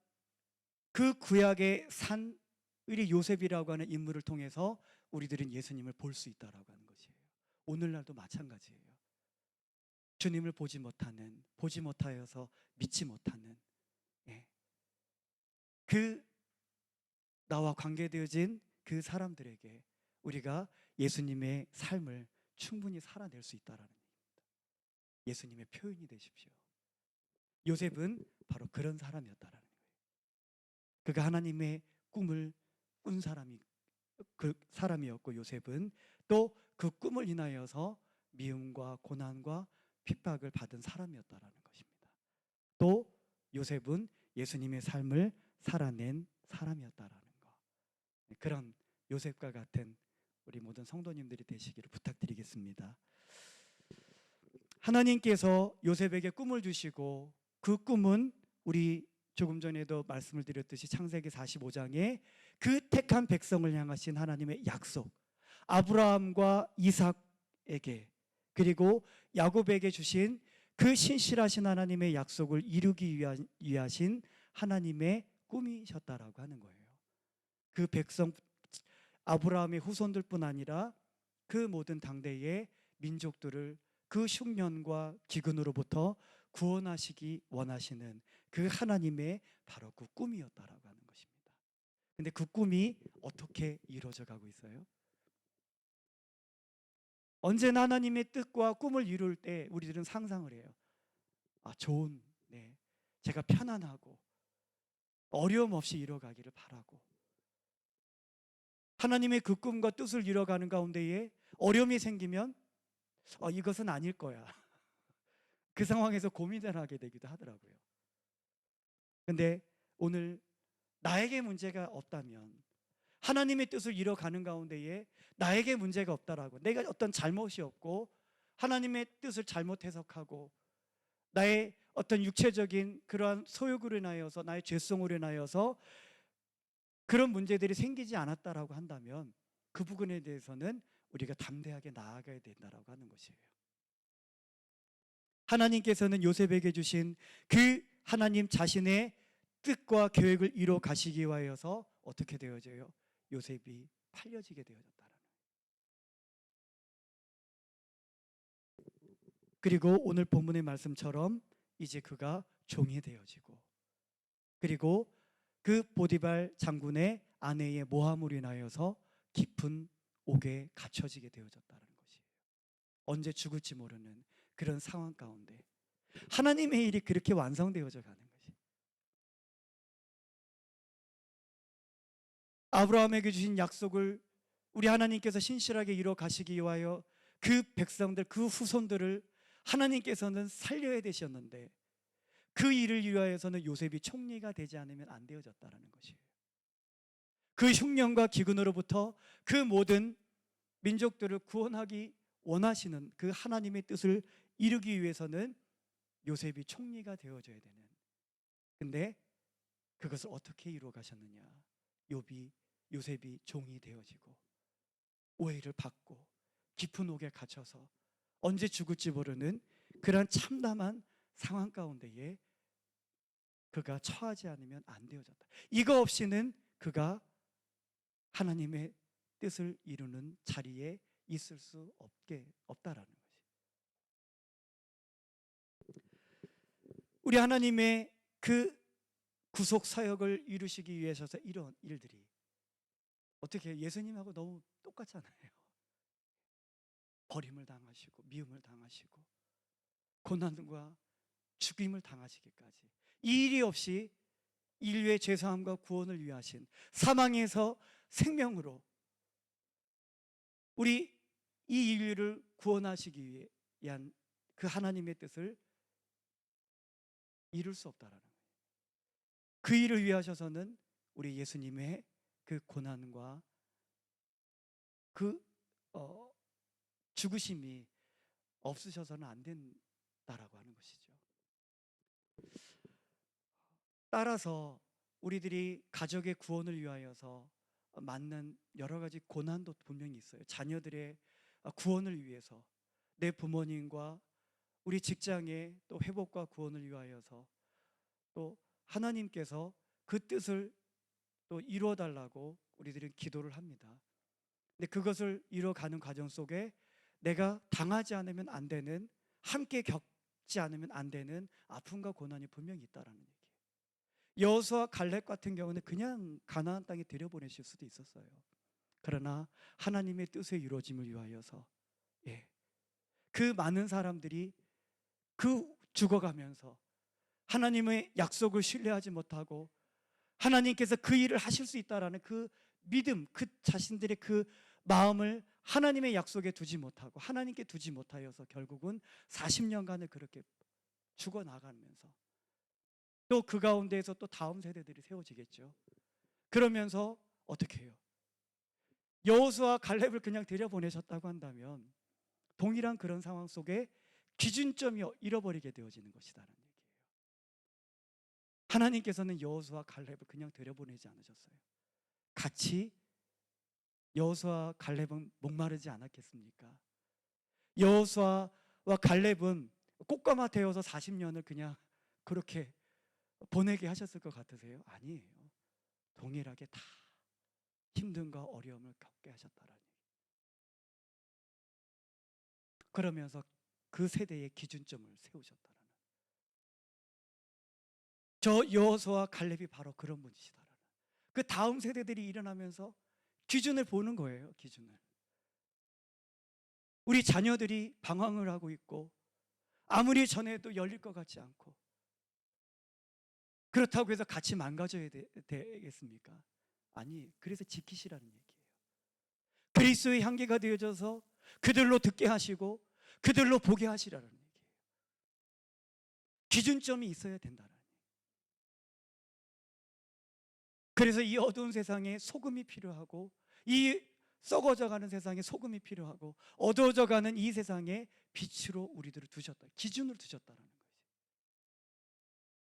그 구약의 산 우리 요셉이라고 하는 인물을 통해서 우리들은 예수님을 볼 수 있다라고 하는 것이에요. 오늘날도 마찬가지예요. 주님을 보지 못하여서 믿지 못하는, 예, 그 나와 관계되어진 그 사람들에게 우리가 예수님의 삶을 충분히 살아낼 수 있다라는 얘기입니다. 예수님의 표현이 되십시오. 요셉은 바로 그런 사람이었다라는 거예요. 그가 하나님의 꿈을 꾼 그 사람이었고, 요셉은 또 그 꿈을 인하여서 미움과 고난과 핍박을 받은 사람이었다라는 것입니다. 또 요셉은 예수님의 삶을 살아낸 사람이었다라는 것. 그런 요셉과 같은 우리 모든 성도님들이 되시기를 부탁드리겠습니다. 하나님께서 요셉에게 꿈을 주시고 그 꿈은 우리 조금 전에도 말씀을 드렸듯이 창세기 45장에 그 택한 백성을 향하신 하나님의 약속, 아브라함과 이삭에게 그리고 야곱에게 주신 그 신실하신 하나님의 약속을 이루기 위하신 하나님의 꿈이셨다라고 하는 거예요. 그 백성 아브라함의 후손들뿐 아니라 그 모든 당대의 민족들을 그 흉년과 기근으로부터 구원하시기 원하시는 그 하나님의 바로 그 꿈이었다라고 하는 것입니다. 근데 그 꿈이 어떻게 이루어져 가고 있어요? 언제나 하나님의 뜻과 꿈을 이룰 때 우리들은 상상을 해요. 좋은, 제가 편안하고 어려움 없이 이뤄가기를 바라고, 하나님의 그 꿈과 뜻을 이뤄가는 가운데에 어려움이 생기면 이것은 아닐 거야. 그 상황에서 고민을 하게 되기도 하더라고요. 근데 오늘 나에게 문제가 없다면, 하나님의 뜻을 이뤄가는 가운데에 나에게 문제가 없다라고, 내가 어떤 잘못이 없고 하나님의 뜻을 잘못 해석하고 나의 어떤 육체적인 그러한 소욕으로 인하여서, 나의 죄성으로 인하여서 그런 문제들이 생기지 않았다라고 한다면 그 부분에 대해서는 우리가 담대하게 나아가야 된다라고 하는 것이에요. 하나님께서는 요셉에게 주신 그 하나님 자신의 뜻과 계획을 이뤄 가시기 위하여서 어떻게 되어져요? 요셉이 팔려지게 되어졌다라는. 그리고 오늘 본문의 말씀처럼 이제 그가 종이 되어지고, 그리고 그 보디발 장군의 아내의 모함으로 인하여서 깊은 옥에 갇혀지게 되어졌다는 것이에요. 언제 죽을지 모르는 그런 상황 가운데 하나님의 일이 그렇게 완성되어져 가는 것이, 아브라함에게 주신 약속을 우리 하나님께서 신실하게 이뤄 가시기 위하여 그 백성들, 그 후손들을 하나님께서는 살려야 되셨는데 그 일을 위하여서는 요셉이 총리가 되지 않으면 안 되어졌다는 것이에요. 그 흉년과 기근으로부터 그 모든 민족들을 구원하기 원하시는 그 하나님의 뜻을 이루기 위해서는 요셉이 총리가 되어져야 되는, 근데 그것을 어떻게 이루어 가셨느냐? 요셉이 종이 되어지고 오해를 받고 깊은 옥에 갇혀서 언제 죽을지 모르는 그러한 참담한 상황 가운데에 그가 처하지 않으면 안 되어졌다. 이거 없이는 그가 하나님의 뜻을 이루는 자리에 있을 수 없다라는 것이. 우리 하나님의 그 구속 사역을 이루시기 위해서 이런 일들이 어떻게 예수님하고 너무 똑같잖아요. 버림을 당하시고 미움을 당하시고 고난과 죽임을 당하시기까지, 이 일이 없이 인류의 죄사함과 구원을 위하신, 사망에서 생명으로 우리 이 인류를 구원하시기 위한 그 하나님의 뜻을 이룰 수 없다라는 거예요. 그 일을 위하셔서는 우리 예수님의 그 고난과 그 죽으심이 없으셔서는 안 된다라고 하는 것이죠. 따라서 우리들이 가족의 구원을 위하여서 맞는 여러 가지 고난도 분명히 있어요. 자녀들의 구원을 위해서, 내 부모님과 우리 직장의 또 회복과 구원을 위하여서, 또 하나님께서 그 뜻을 또 이루어 달라고 우리들은 기도를 합니다. 근데 그것을 이루어가는 과정 속에 내가 당하지 않으면 안 되는, 함께 겪지 않으면 안 되는 아픔과 고난이 분명히 있다라는 얘기예요. 여호수아 갈렙 같은 경우는 그냥 가나안 땅에 들여보내실 수도 있었어요. 그러나 하나님의 뜻의 이루어짐을 위하여서, 예, 그 많은 사람들이 그 죽어가면서 하나님의 약속을 신뢰하지 못하고 하나님께서 그 일을 하실 수 있다라는 그 믿음, 그 자신들의 그 마음을 하나님의 약속에 두지 못하고 하나님께 두지 못하여서 결국은 40년간을 그렇게 죽어나가면서 또 그 가운데에서 또 다음 세대들이 세워지겠죠. 그러면서 어떻게 해요? 여호수아 갈렙을 그냥 들여보내셨다고 한다면 동일한 그런 상황 속에 기준점이 잃어버리게 되어지는 것이다라는 얘기예요. 하나님께서는 여호수아 갈렙을 그냥 들여보내지 않으셨어요. 같이 여호수아 갈렙은 목마르지 않았겠습니까? 여호수아와 갈렙은 꽃가마 되어서 40년을 그냥 그렇게 보내게 하셨을 것 같으세요? 아니에요. 동일하게 다 힘듦과 어려움을 겪게 하셨다라는 얘기예요. 그러면서 그 세대의 기준점을 세우셨다라는, 저 여호수아와 갈렙이 바로 그런 분이시다라는, 그 다음 세대들이 일어나면서 기준을 보는 거예요. 기준을. 우리 자녀들이 방황을 하고 있고 아무리 전해도 열릴 것 같지 않고, 그렇다고 해서 같이 망가져야 되겠습니까? 아니, 그래서 지키시라는 얘기예요. 그리스도의 향기가 되어져서 그들로 듣게 하시고 그들로 보게 하시라는 얘기예요. 기준점이 있어야 된다는. 그래서 이 어두운 세상에 소금이 필요하고, 이 썩어져가는 세상에 소금이 필요하고, 어두워져가는 이 세상에 빛으로 우리들을 두셨다, 기준을 두셨다는 거죠.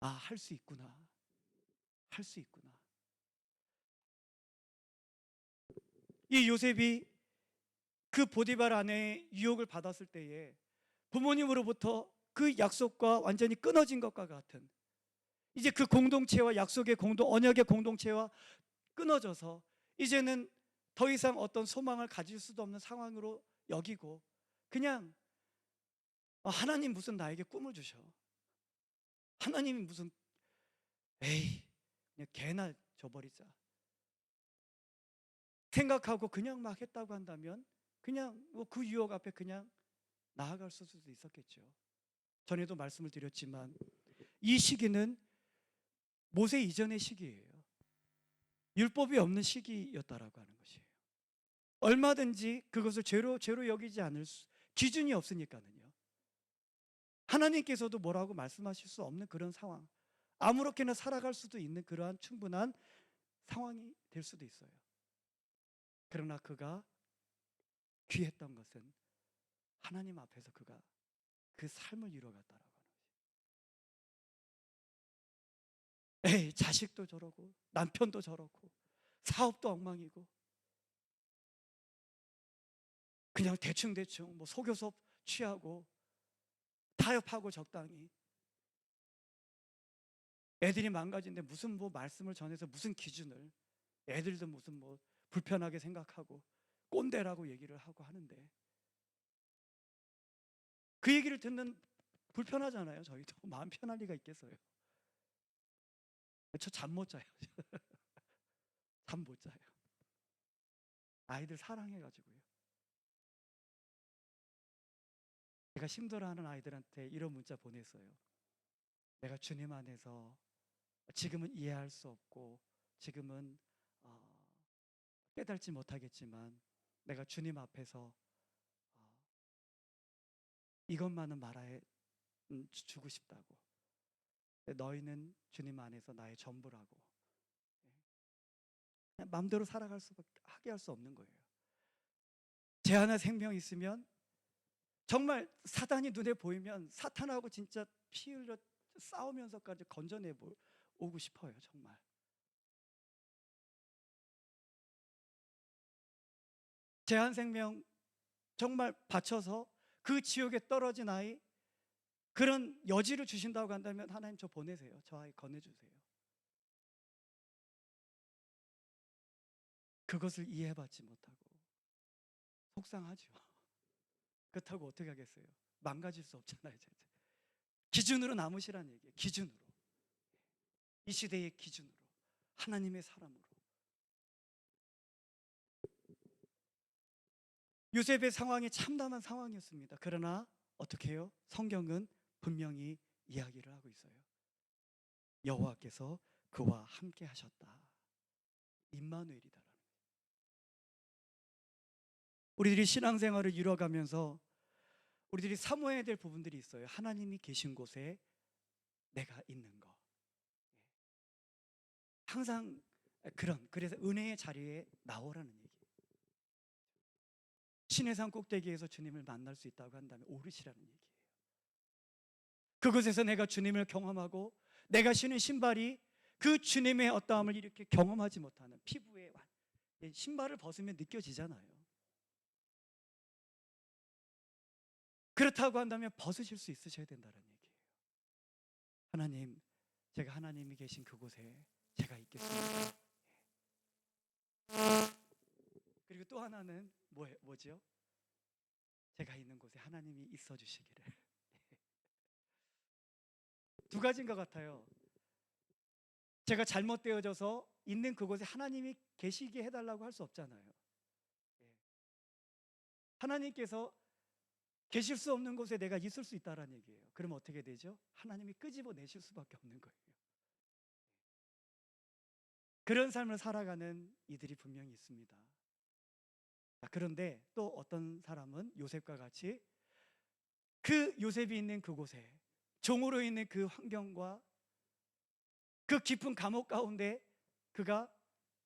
아, 할 수 있구나, 할 수 있구나. 이 요셉이 그 보디발 아내의 유혹을 받았을 때에 부모님으로부터 그 약속과 완전히 끊어진 것과 같은, 이제 그 공동체와 약속의 언약의 공동체와 끊어져서 이제는 더 이상 어떤 소망을 가질 수도 없는 상황으로 여기고, 그냥 하나님 무슨 나에게 꿈을 주셔, 하나님이 무슨, 에이 그냥 개나 줘버리자 생각하고 그냥 막 했다고 한다면 그냥 그 유혹 앞에 그냥 나아갈 수도 있었겠죠. 전에도 말씀을 드렸지만 이 시기는 모세 이전의 시기예요. 율법이 없는 시기였다라고 하는 것이에요. 얼마든지 그것을 죄로 여기지 않을 기준이 없으니까는요. 하나님께서도 뭐라고 말씀하실 수 없는 그런 상황, 아무렇게나 살아갈 수도 있는 그러한 충분한 상황이 될 수도 있어요. 그러나 그가 귀했던 것은 하나님 앞에서 그가 그 삶을 이루어갔다라고 하는 거죠. 에이, 자식도 저러고 남편도 저러고 사업도 엉망이고 그냥 대충 뭐 속여서 취하고 타협하고 적당히 애들이 망가진데 무슨 뭐 말씀을 전해서 무슨 기준을, 애들도 무슨 뭐 불편하게 생각하고 꼰대라고 얘기를 하고 하는데, 그 얘기를 듣는 불편하잖아요. 저희도 마음 편할 리가 있겠어요. 저 잠 못 자요. 잠 못 자요. 아이들 사랑해가지고요. 제가 힘들어하는 아이들한테 이런 문자 보냈어요. 내가 주님 안에서 지금은 이해할 수 없고 지금은 깨달지 못하겠지만 내가 주님 앞에서 이것만은 말해 주고 싶다고. 너희는 주님 안에서 나의 전부라고. 그냥 마음대로 살아갈 수밖에 하게 할 수 없는 거예요. 제 하나 생명이 있으면 정말 사단이 눈에 보이면 사탄하고 진짜 피 흘려 싸우면서까지 건져내 오고 싶어요. 정말. 제 한 생명 정말 바쳐서 그 지옥에 떨어진 아이, 그런 여지를 주신다고 한다면 하나님 저 보내세요. 저 아이 건네주세요. 그것을 이해받지 못하고 속상하죠. 그렇다고 어떻게 하겠어요? 망가질 수 없잖아요. 기준으로 남으시란 얘기예요. 기준으로. 이 시대의 기준으로. 하나님의 사람으로. 요셉의 상황이 참담한 상황이었습니다. 그러나 어떻게 해요? 성경은 분명히 이야기를 하고 있어요. 여호와께서 그와 함께 하셨다. 임마누엘이다라는 거예요. 우리들이 신앙생활을 이루어가면서 우리들이 사모해야 될 부분들이 있어요. 하나님이 계신 곳에 내가 있는 거. 항상 그래서 은혜의 자리에 나오라는 얘기예요. 신의 산 꼭대기에서 주님을 만날 수 있다고 한다면 오르시라는 얘기예요. 그곳에서 내가 주님을 경험하고 내가 신은 신발이 그 주님의 어떠함을 이렇게 경험하지 못하는 피부에 신발을 벗으면 느껴지잖아요. 그렇다고 한다면 벗으실 수 있으셔야 된다는 얘기예요. 하나님, 제가 하나님이 계신 그곳에 제가 있겠습니다. 그리고 또 하나는 뭐죠? 제가 있는 곳에 하나님이 있어 주시기를. 두 가지인 것 같아요. 제가 잘못되어져서 있는 그곳에 하나님이 계시게 해달라고 할 수 없잖아요. 하나님께서 계실 수 없는 곳에 내가 있을 수 있다는 얘기예요. 그럼 어떻게 되죠? 하나님이 끄집어내실 수밖에 없는 거예요. 그런 삶을 살아가는 이들이 분명히 있습니다. 그런데 또 어떤 사람은 요셉과 같이 그 요셉이 있는 그곳에 종으로 있는 그 환경과 그 깊은 감옥 가운데 그가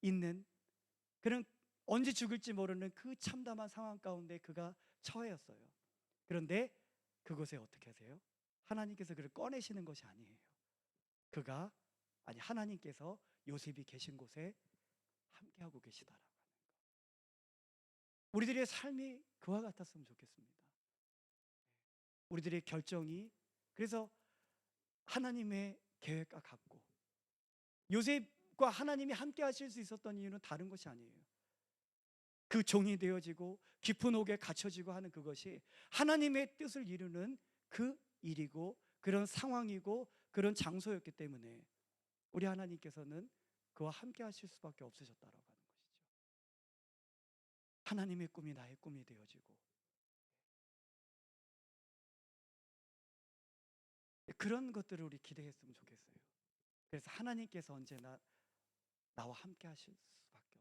있는 그런 언제 죽을지 모르는 그 참담한 상황 가운데 그가 처해였어요. 그런데 그곳에 어떻게 하세요? 하나님께서 그를 꺼내시는 것이 아니에요. 하나님께서 요셉이 계신 곳에 함께하고 계시다라고 하는 거. 우리들의 삶이 그와 같았으면 좋겠습니다. 우리들의 결정이 그래서 하나님의 계획과 같고 요셉과 하나님이 함께 하실 수 있었던 이유는 다른 것이 아니에요. 그 종이 되어지고 깊은 옥에 갇혀지고 하는 그것이 하나님의 뜻을 이루는 그 일이고 그런 상황이고 그런 장소였기 때문에 우리 하나님께서는 그와 함께 하실 수밖에 없으셨다라고 하는 것이죠. 하나님의 꿈이 나의 꿈이 되어지고 그런 것들을 우리 기대했으면 좋겠어요. 그래서 하나님께서 언제나 나와 함께 하실 수밖에 없는.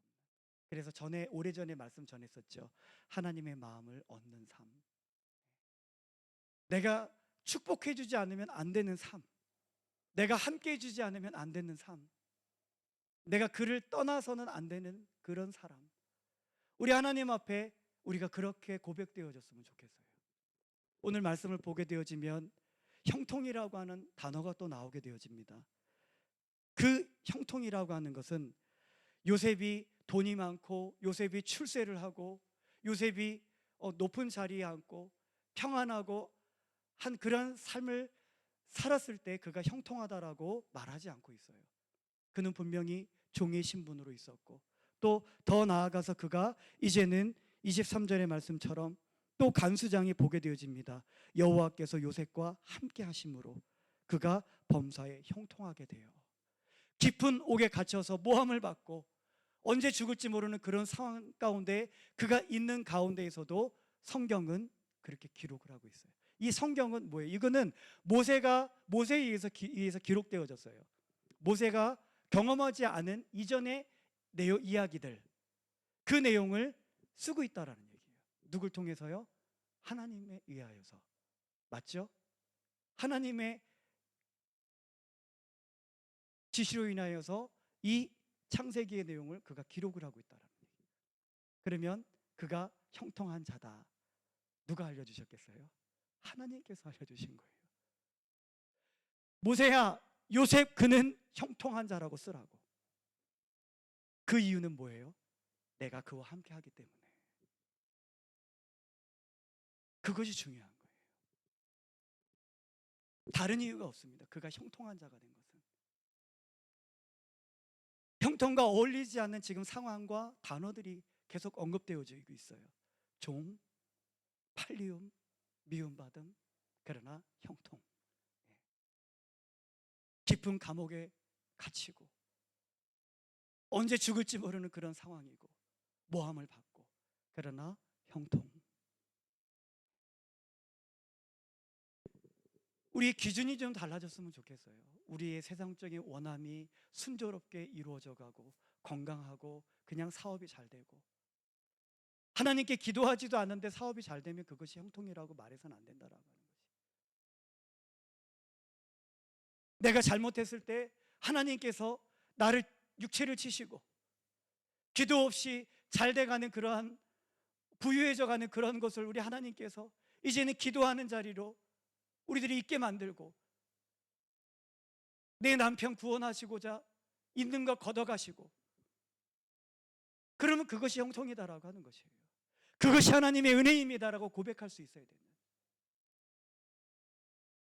그래서 오래전에 말씀 전했었죠. 하나님의 마음을 얻는 삶. 내가 축복해 주지 않으면 안 되는 삶. 내가 함께 해 주지 않으면 안 되는 삶. 내가 그를 떠나서는 안 되는 그런 사람. 우리 하나님 앞에 우리가 그렇게 고백되어졌으면 좋겠어요. 오늘 말씀을 보게 되어지면 형통이라고 하는 단어가 또 나오게 되어집니다. 그 형통이라고 하는 것은 요셉이 돈이 많고 요셉이 출세를 하고 요셉이 높은 자리에 앉고 평안하고 한 그런 삶을 살았을 때 그가 형통하다라고 말하지 않고 있어요. 그는 분명히 종의 신분으로 있었고 또 더 나아가서 그가 이제는 23절의 말씀처럼 또 간수장이 보게 되어집니다. 여호와께서 요셉과 함께 하심으로 그가 범사에 형통하게 돼요. 깊은 옥에 갇혀서 모함을 받고 언제 죽을지 모르는 그런 상황 가운데 그가 있는 가운데에서도 성경은 그렇게 기록을 하고 있어요. 이 성경은 뭐예요? 이거는 모세에 의해서 기록되어졌어요. 모세가 경험하지 않은 이전의 이야기들 그 내용을 쓰고 있다라는 얘기예요. 누굴 통해서요? 하나님에 의하여서. 맞죠? 하나님의 지시로 인하여서 이 창세기의 내용을 그가 기록을 하고 있다라는 얘기예요. 그러면 그가 형통한 자다. 누가 알려주셨겠어요? 하나님께서 알려주신 거예요. 모세야, 요셉 그는 형통한 자라고 쓰라고. 그 이유는 뭐예요? 내가 그와 함께 하기 때문에. 그것이 중요한 거예요. 다른 이유가 없습니다. 그가 형통한 자가 된 것은. 형통과 어울리지 않는 지금 상황과 단어들이 계속 언급되어지고 있어요. 종, 팔리움, 미움받음, 그러나 형통. 깊은 감옥에 갇히고 언제 죽을지 모르는 그런 상황이고 모함을 받고, 그러나 형통. 우리의 기준이 좀 달라졌으면 좋겠어요. 우리의 세상적인 원함이 순조롭게 이루어져 가고 건강하고 그냥 사업이 잘 되고, 하나님께 기도하지도 않는데 사업이 잘 되면 그것이 형통이라고 말해서는 안 된다라고 하는 거지. 내가 잘못했을 때 하나님께서 나를 육체를 치시고 기도 없이 잘 돼가는 그러한 부유해져가는 그런 것을 우리 하나님께서 이제는 기도하는 자리로 우리들이 있게 만들고, 내 남편 구원하시고자 있는 것 걷어가시고, 그러면 그것이 형통이다라고 하는 것이에요. 그것이 하나님의 은혜입니다라고 고백할 수 있어야 되는.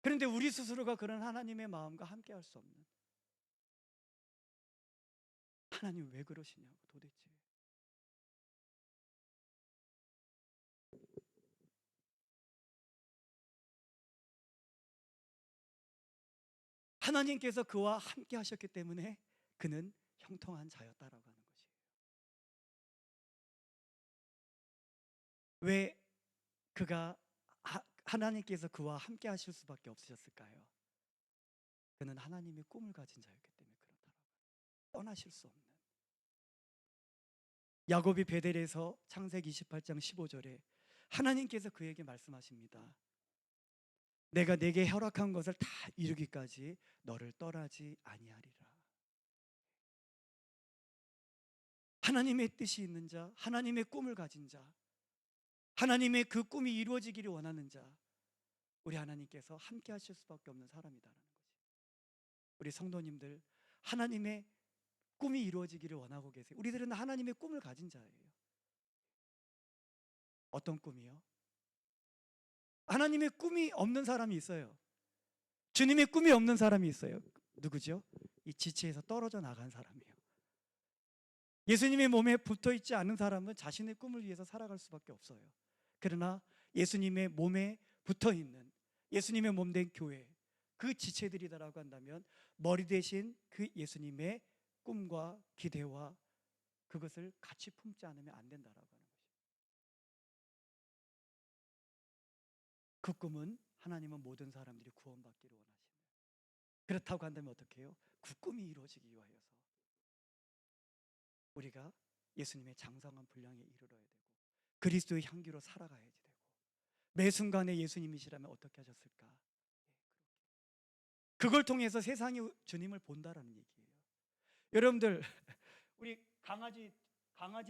그런데 우리 스스로가 그런 하나님의 마음과 함께 할 수 없는, 하나님 왜 그러시냐고 도대체. 하나님께서 그와 함께 하셨기 때문에 그는 형통한 자였다라고 하는 것이에요. 왜 그가 하나님께서 그와 함께 하실 수밖에 없으셨을까요? 그는 하나님의 꿈을 가진 자였기 때문에 그렇다라고. 떠나실 수 없는. 야곱이 베델에서 창세기 28장 15절에 하나님께서 그에게 말씀하십니다. 내가 내게 허락한 것을 다 이루기까지 너를 떠나지 아니하리라. 하나님의 뜻이 있는 자, 하나님의 꿈을 가진 자, 하나님의 그 꿈이 이루어지기를 원하는 자, 우리 하나님께서 함께 하실 수밖에 없는 사람이다라는 거지. 우리 성도님들, 하나님의 꿈이 이루어지기를 원하고 계세요. 우리들은 하나님의 꿈을 가진 자예요. 어떤 꿈이요? 하나님의 꿈이 없는 사람이 있어요. 주님의 꿈이 없는 사람이 있어요. 누구죠? 이 지체에서 떨어져 나간 사람이에요. 예수님의 몸에 붙어 있지 않은 사람은 자신의 꿈을 위해서 살아갈 수밖에 없어요. 그러나 예수님의 몸에 붙어 있는, 예수님의 몸 된 교회, 그 지체들이다라고 한다면 머리 대신 그 예수님의 꿈과 기대와 그것을 같이 품지 않으면 안 된다라고 하는 것이죠. 그 꿈은 하나님은 모든 사람들이 구원받기를 원하시는. 그렇다고 한다면 어떻게 해요? 그 꿈이 이루어지기 위하여서 우리가 예수님의 장성한 분량에 이르러야 되고 그리스도의 향기로 살아가야지 되고, 매 순간에 예수님이시라면 어떻게 하셨을까? 그걸 통해서 세상이 주님을 본다라는 얘기예요. 여러분들, 우리 강아지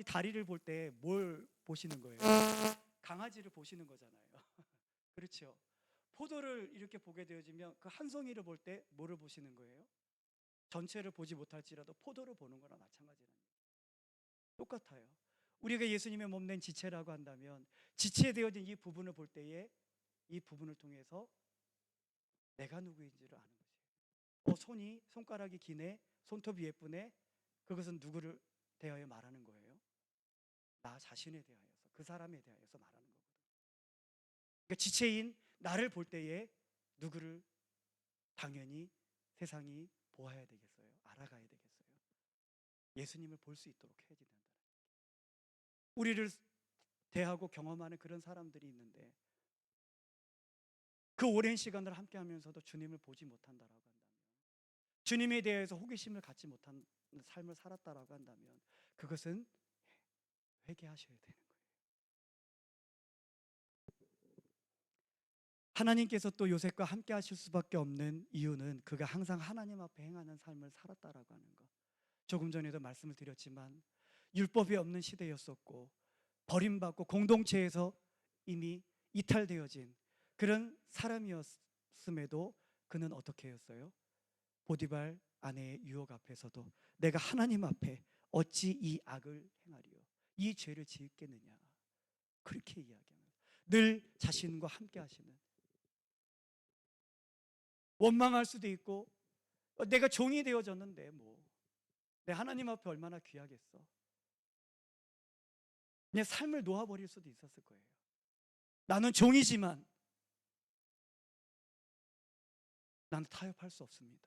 다리를 볼 때 뭘 보시는 거예요? 강아지를 보시는 거잖아요. 그렇죠? 포도를 이렇게 보게 되어지면 그 한 송이를 볼 때 뭐를 보시는 거예요? 전체를 보지 못할지라도 포도를 보는 거나 마찬가지라는 거예요. 똑같아요. 우리가 예수님의 몸된 지체라고 한다면 지체되어진 이 부분을 볼 때에 이 부분을 통해서 내가 누구인지를 아는 거지. 손가락이 기네, 손톱이 예쁘네. 그것은 누구를 대하여 말하는 거예요? 나 자신에 대하여서, 그 사람에 대하여서 말하는 거거든요. 그러니까 지체인 나를 볼 때에 누구를 당연히 세상이 보아야 되겠어요? 알아가야 되겠어요? 예수님을 볼 수 있도록 해야지 된다. 우리를 대하고 경험하는 그런 사람들이 있는데 그 오랜 시간을 함께 하면서도 주님을 보지 못한다라고 한다면, 주님에 대해서 호기심을 갖지 못한 삶을 살았다라고 한다면 그것은 회개하셔야 되는 거예요. 하나님께서 또 요셉과 함께 하실 수밖에 없는 이유는 그가 항상 하나님 앞에 행하는 삶을 살았다라고 하는 것. 조금 전에도 말씀을 드렸지만 율법이 없는 시대였었고 버림받고 공동체에서 이미 이탈되어진 그런 사람이었음에도 그는 어떻게 했어요? 보디발 아내의 유혹 앞에서도 내가 하나님 앞에 어찌 이 악을 행하리요, 이 죄를 지었겠느냐, 그렇게 이야기합니다. 늘 자신과 함께 하시는, 원망할 수도 있고 내가 종이 되어졌는데 뭐 내 하나님 앞에 얼마나 귀하겠어. 내 삶을 놓아버릴 수도 있었을 거예요. 나는 종이지만 나는 타협할 수 없습니다.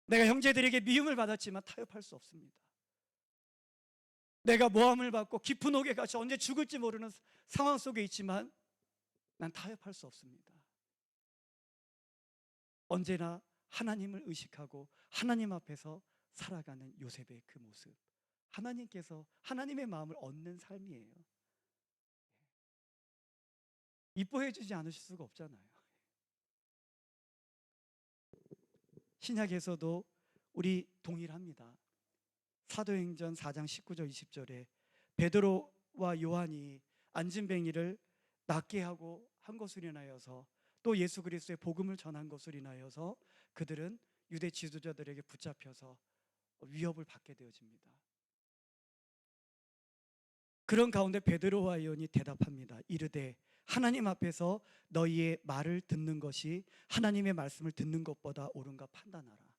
내가 형제들에게 미움을 받았지만 타협할 수 없습니다. 내가 모함을 받고 깊은 옥에 갇혀 언제 죽을지 모르는 상황 속에 있지만 난 타협할 수 없습니다. 언제나 하나님을 의식하고 하나님 앞에서 살아가는 요셉의 그 모습, 하나님께서 하나님의 마음을 얻는 삶이에요. 이뻐해 주지 않으실 수가 없잖아요. 신약에서도 우리 동일합니다. 사도행전 4장 19절 20절에 베드로와 요한이 안진뱅이를 낫게 하고 한 것을 인하여서 또 예수 그리스도의 복음을 전한 것을 인하여서 그들은 유대 지도자들에게 붙잡혀서 위협을 받게 되어집니다. 그런 가운데 베드로와 요한이 대답합니다. 이르되 하나님 앞에서 너희의 말을 듣는 것이 하나님의 말씀을 듣는 것보다 옳은가 판단하라.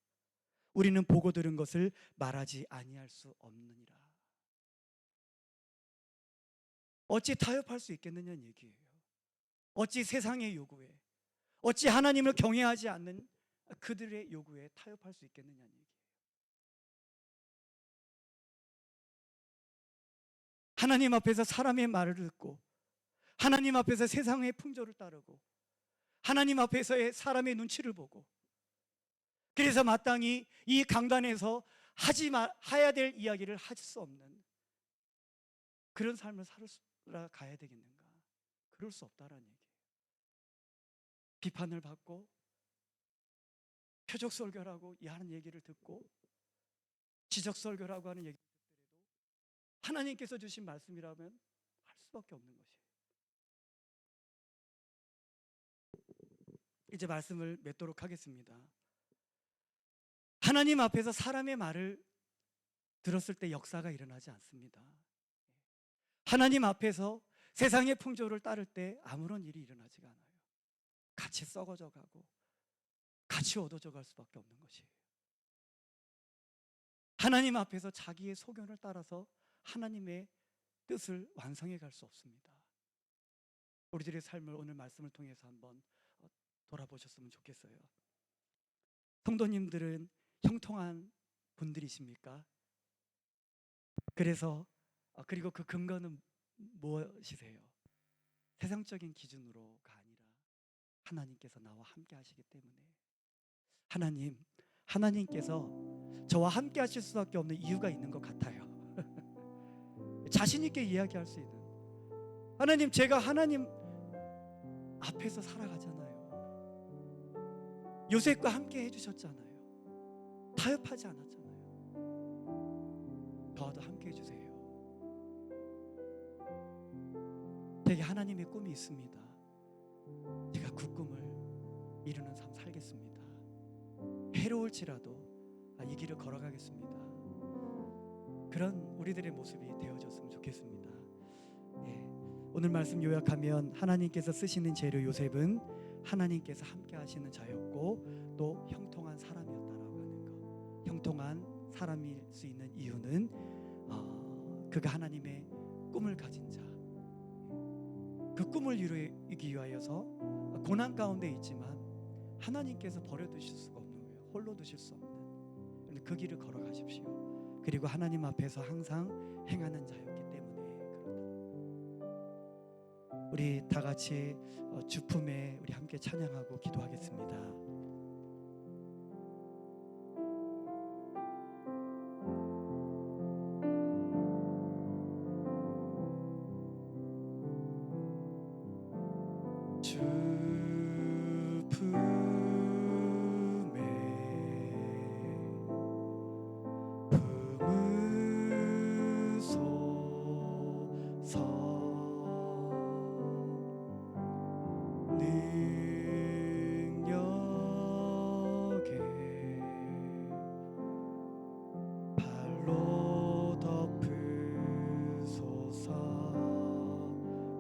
우리는 보고 들은 것을 말하지 아니할 수 없느니라. 어찌 타협할 수 있겠느냐는 얘기예요. 어찌 세상의 요구에, 어찌 하나님을 경외하지 않는 그들의 요구에 타협할 수 있겠느냐는 얘기예요. 하나님 앞에서 사람의 말을 듣고, 하나님 앞에서 세상의 풍조를 따르고, 하나님 앞에서의 사람의 눈치를 보고, 그래서 마땅히 이 강단에서 해야 될 이야기를 할 수 없는 그런 삶을 살아가야 되겠는가? 그럴 수 없다라는 얘기예요. 비판을 받고 표적설교라고 하는 얘기를 듣고 지적설교라고 하는 얘기를 듣더라도 하나님께서 주신 말씀이라면 할 수밖에 없는 것이에요. 이제 말씀을 맺도록 하겠습니다. 하나님 앞에서 사람의 말을 들었을 때 역사가 일어나지 않습니다. 하나님 앞에서 세상의 풍조를 따를 때 아무런 일이 일어나지가 않아요. 같이 썩어져 가고 같이 얻어져 갈 수밖에 없는 것이에요. 하나님 앞에서 자기의 소견을 따라서 하나님의 뜻을 완성해 갈 수 없습니다. 우리들의 삶을 오늘 말씀을 통해서 한번 돌아보셨으면 좋겠어요. 성도님들은 형통한 분들이십니까? 그리고 그 근거는 무엇이세요? 세상적인 기준으로가 아니라 하나님께서 나와 함께 하시기 때문에 하나님께서 저와 함께 하실 수밖에 없는 이유가 있는 것 같아요. 자신 있게 이야기할 수 있는 하나님, 제가 하나님 앞에서 살아가잖아요. 요셉과 함께 해주셨잖아요. 타협하지 않았잖아요. 저와도 함께 해주세요. 제게 하나님의 꿈이 있습니다. 제가 그 꿈을 이루는 삶 살겠습니다. 해로울지라도 이 길을 걸어가겠습니다. 그런 우리들의 모습이 되어졌으면 좋겠습니다. 오늘 말씀 요약하면 하나님께서 쓰시는 재료 요셉은 하나님께서 함께 하시는 자였고 또 형통한 사람이었다라고 하는 것. 형통한 사람일 수 있는 이유는 그가 하나님의 꿈을 가진 자, 그 꿈을 이루기 위하여서 고난 가운데 있지만 하나님께서 버려두실 수가 없는 거예요. 홀로 두실 수 없는 그 길을 걸어가십시오. 그리고 하나님 앞에서 항상 행하는 자였기 때문에 그렇다. 우리 다 같이 주품에 우리 함께 찬양하고 기도하겠습니다.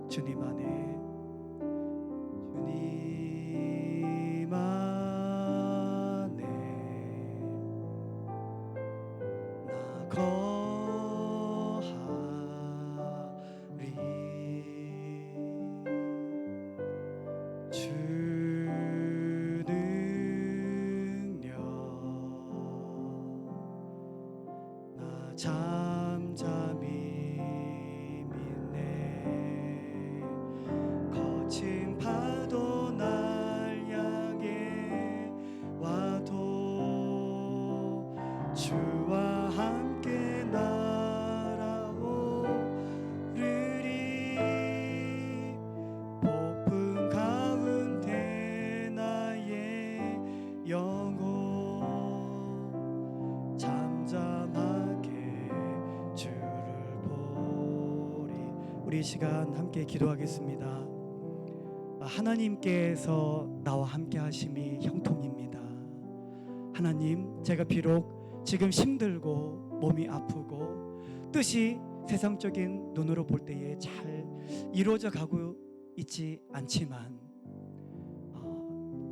주님 안에 주 능력 나 잠잠히 믿네 거친 파도 날 향해 와도 주와 함께 날아오르리 폭풍 가운데 나의 영혼 잠잠하게 주를 보리. 우리 이 시간 함께 기도하겠습니다. 하나님께서 나와 함께 하심이 형통입니다. 하나님, 제가 비록 지금 힘들고 몸이 아프고 뜻이 세상적인 눈으로 볼 때에 잘 이루어져 가고 있지 않지만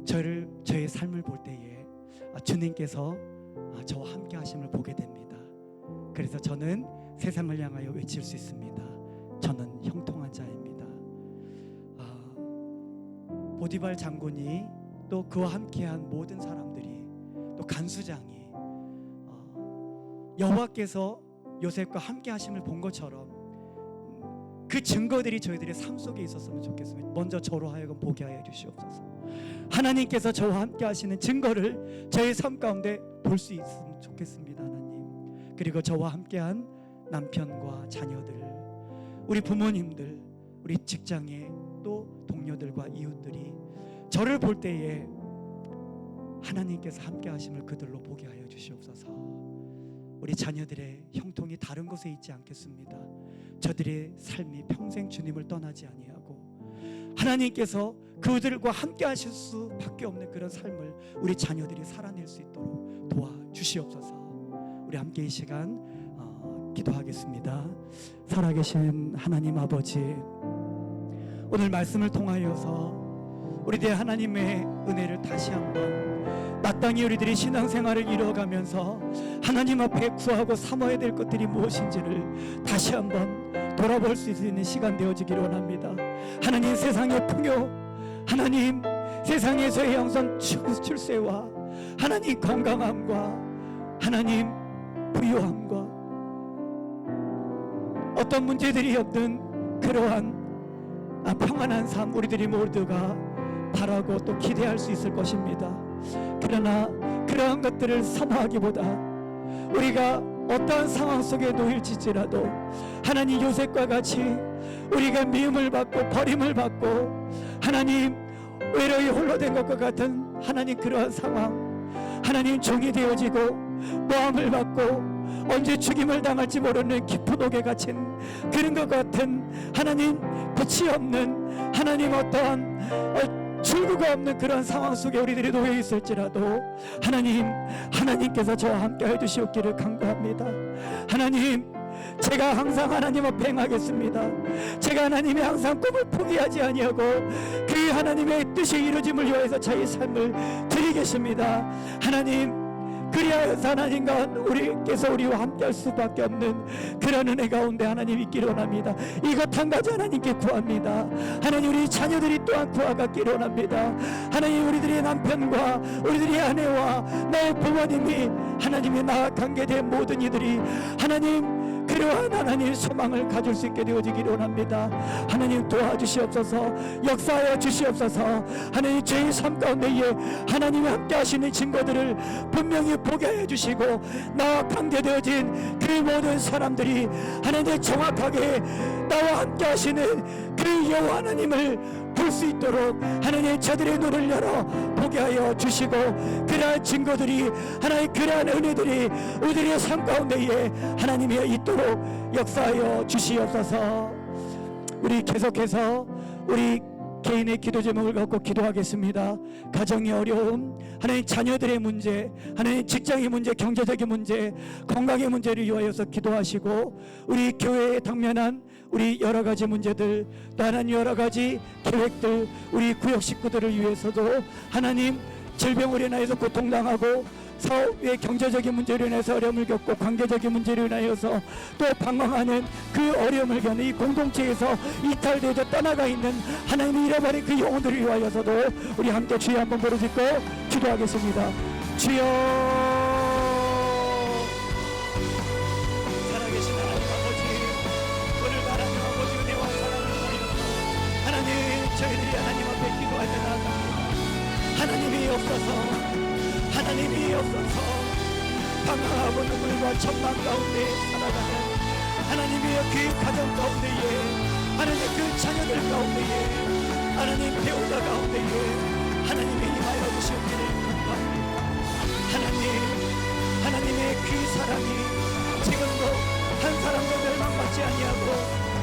저의 삶을 볼 때에 주님께서 저와 함께 하심을 보게 됩니다. 그래서 저는 세상을 향하여 외칠 수 있습니다. 저는 형통한 자입니다. 보디발 장군이 또 그와 함께한 모든 사람들이 또 간수장이 여호와께서 요셉과 함께 하심을 본 것처럼 그 증거들이 저희들의 삶 속에 있었으면 좋겠습니다. 먼저 저로 하여금 보게 하여 주시옵소서. 하나님께서 저와 함께 하시는 증거를 저희 삶 가운데 볼 수 있으면 좋겠습니다. 하나님, 그리고 저와 함께한 남편과 자녀들, 우리 부모님들, 우리 직장의 또 동료들과 이웃들이 저를 볼 때에 하나님께서 함께 하심을 그들로 보게 하여 주시옵소서. 우리 자녀들의 형통이 다른 곳에 있지 않겠습니다. 저들의 삶이 평생 주님을 떠나지 아니하고 하나님께서 그들과 함께 하실 수밖에 없는 그런 삶을 우리 자녀들이 살아낼 수 있도록 도와주시옵소서. 우리 함께 이 시간 기도하겠습니다. 살아계신 하나님 아버지, 오늘 말씀을 통하여서 우리들의 하나님의 은혜를 다시 한번 마땅히 우리들이 신앙생활을 이루어가면서 하나님 앞에 구하고 삼아야 될 것들이 무엇인지를 다시 한번 돌아볼 수 있는 시간 되어지기를 원합니다. 하나님, 세상의 풍요, 하나님 세상에서의 영선 출세와 하나님 건강함과 하나님 부유함과 어떤 문제들이 없는 그러한 평안한 삶 우리들이 모두가 바라고 또 기대할 수 있을 것입니다. 그러나 그러한 것들을 사모하기보다 우리가 어떠한 상황 속에 놓일지라도 하나님 요셉과 같이 우리가 미움을 받고 버림을 받고 하나님 외로이 홀로 된 것과 같은 하나님 그러한 상황, 하나님 종이 되어지고 모함을 받고 언제 죽임을 당할지 모르는 깊은 옥에 갇힌 그런 것 같은 하나님 끝이 없는 하나님 어떠한 출구가 없는 그런 상황 속에 우리들이 놓여 있을지라도 하나님께서 저와 함께 해주시옵기를 간구합니다. 하나님, 제가 항상 하나님 앞에 행하겠습니다. 제가 하나님의 항상 꿈을 포기하지 아니하고 그 하나님의 뜻이 이루어짐을 위해서 저희 삶을 드리겠습니다. 하나님, 그리하여서 하나님과 우리께서 우리와 함께할 수밖에 없는 그런 은혜 가운데 하나님 있기를 원합니다. 이것 한 가지 하나님께 구합니다. 하나님, 우리 자녀들이 또한 구하기를 원합니다. 하나님, 우리들의 남편과 우리들의 아내와 나의 부모님이 하나님의 나와 관계된 모든 이들이 하나님 그러한 하나님 소망을 가질 수 있게 되어지기를 원합니다. 하나님 도와주시옵소서. 역사하여 주시옵소서. 하나님, 저희 삶 가운데에 하나님이 함께 하시는 증거들을 분명히 보게 해 주시고 나와 관계되어진 그 모든 사람들이 하나님 정확하게 나와 함께 하시는 그 여호와 하나님을 볼 수 있도록 하나님 저들의 눈을 열어 보게 하여 주시고 그러한 증거들이 하나님 그러한 은혜들이 우리들의 삶 가운데에 하나님이 있도록 역사하여 주시옵소서. 우리 계속해서 우리 개인의 기도 제목을 갖고 기도하겠습니다. 가정의 어려움, 하나님 자녀들의 문제, 하나님 직장의 문제, 경제적인 문제, 건강의 문제를 위하여서 기도하시고 우리 교회에 당면한 우리 여러 가지 문제들, 또 하나님 여러 가지 계획들, 우리 구역 식구들을 위해서도 하나님 질병으로 인하여서 고통당하고 사업의 경제적인 문제로 인해서 어려움을 겪고 관계적인 문제로 인하여서 또 방황하는 그 어려움을 겪는 이 공동체에서 이탈되어 떠나가 있는 하나님이 잃어버린 그 영혼들을 위하여서도 우리 함께 주여 한번 부르짖고 기도하겠습니다. 주여, 살아계신 하나님 아버지, 오늘 하나님 아버지 은혜와 사랑을 하여 하나님, 저희들이 하나님 앞에 기도할 때 나아갑니다. 하나님이 없어서, 하나님이 없어서 방황하고 눈물과 천막 가운데 살아가는 하나님의 그 가정 가운데에, 하나님 그 자녀들 가운데에, 하나님 배우자 가운데에 하나님의 임하여 주시기를 간구합니다. 하나님의 그 사랑이 지금도 한 사람도 멸망받지 아니하고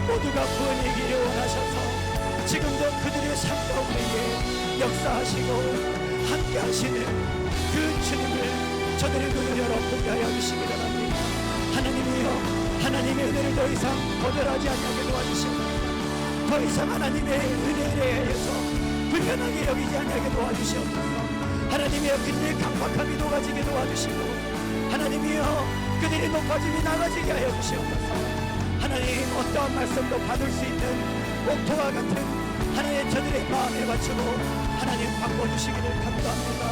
모두가 구원이기를 원하셔서 지금도 그들의 삶 가운데에 역사하시고 함께 하시는 그 주님을 저들의 눈을 열어 보게 하여 주시기 바랍니다. 하나님이여, 하나님의 은혜를 더 이상 거절하지 않게 도와주시옵소서. 더 이상 하나님의 은혜에 대해서 불편하게 여기지 않게 도와주시옵소서. 하나님이여, 그들의 강박함이 녹아지게 도와주시고 하나님이여, 그들의 높아짐이 나가지게 하여 주시옵소서. 하나님, 어떠한 말씀도 받을 수 있는 옥토와 같은 하나님의 저들의 마음에 바치고 하나님 바꿔주시기를 간구합니다.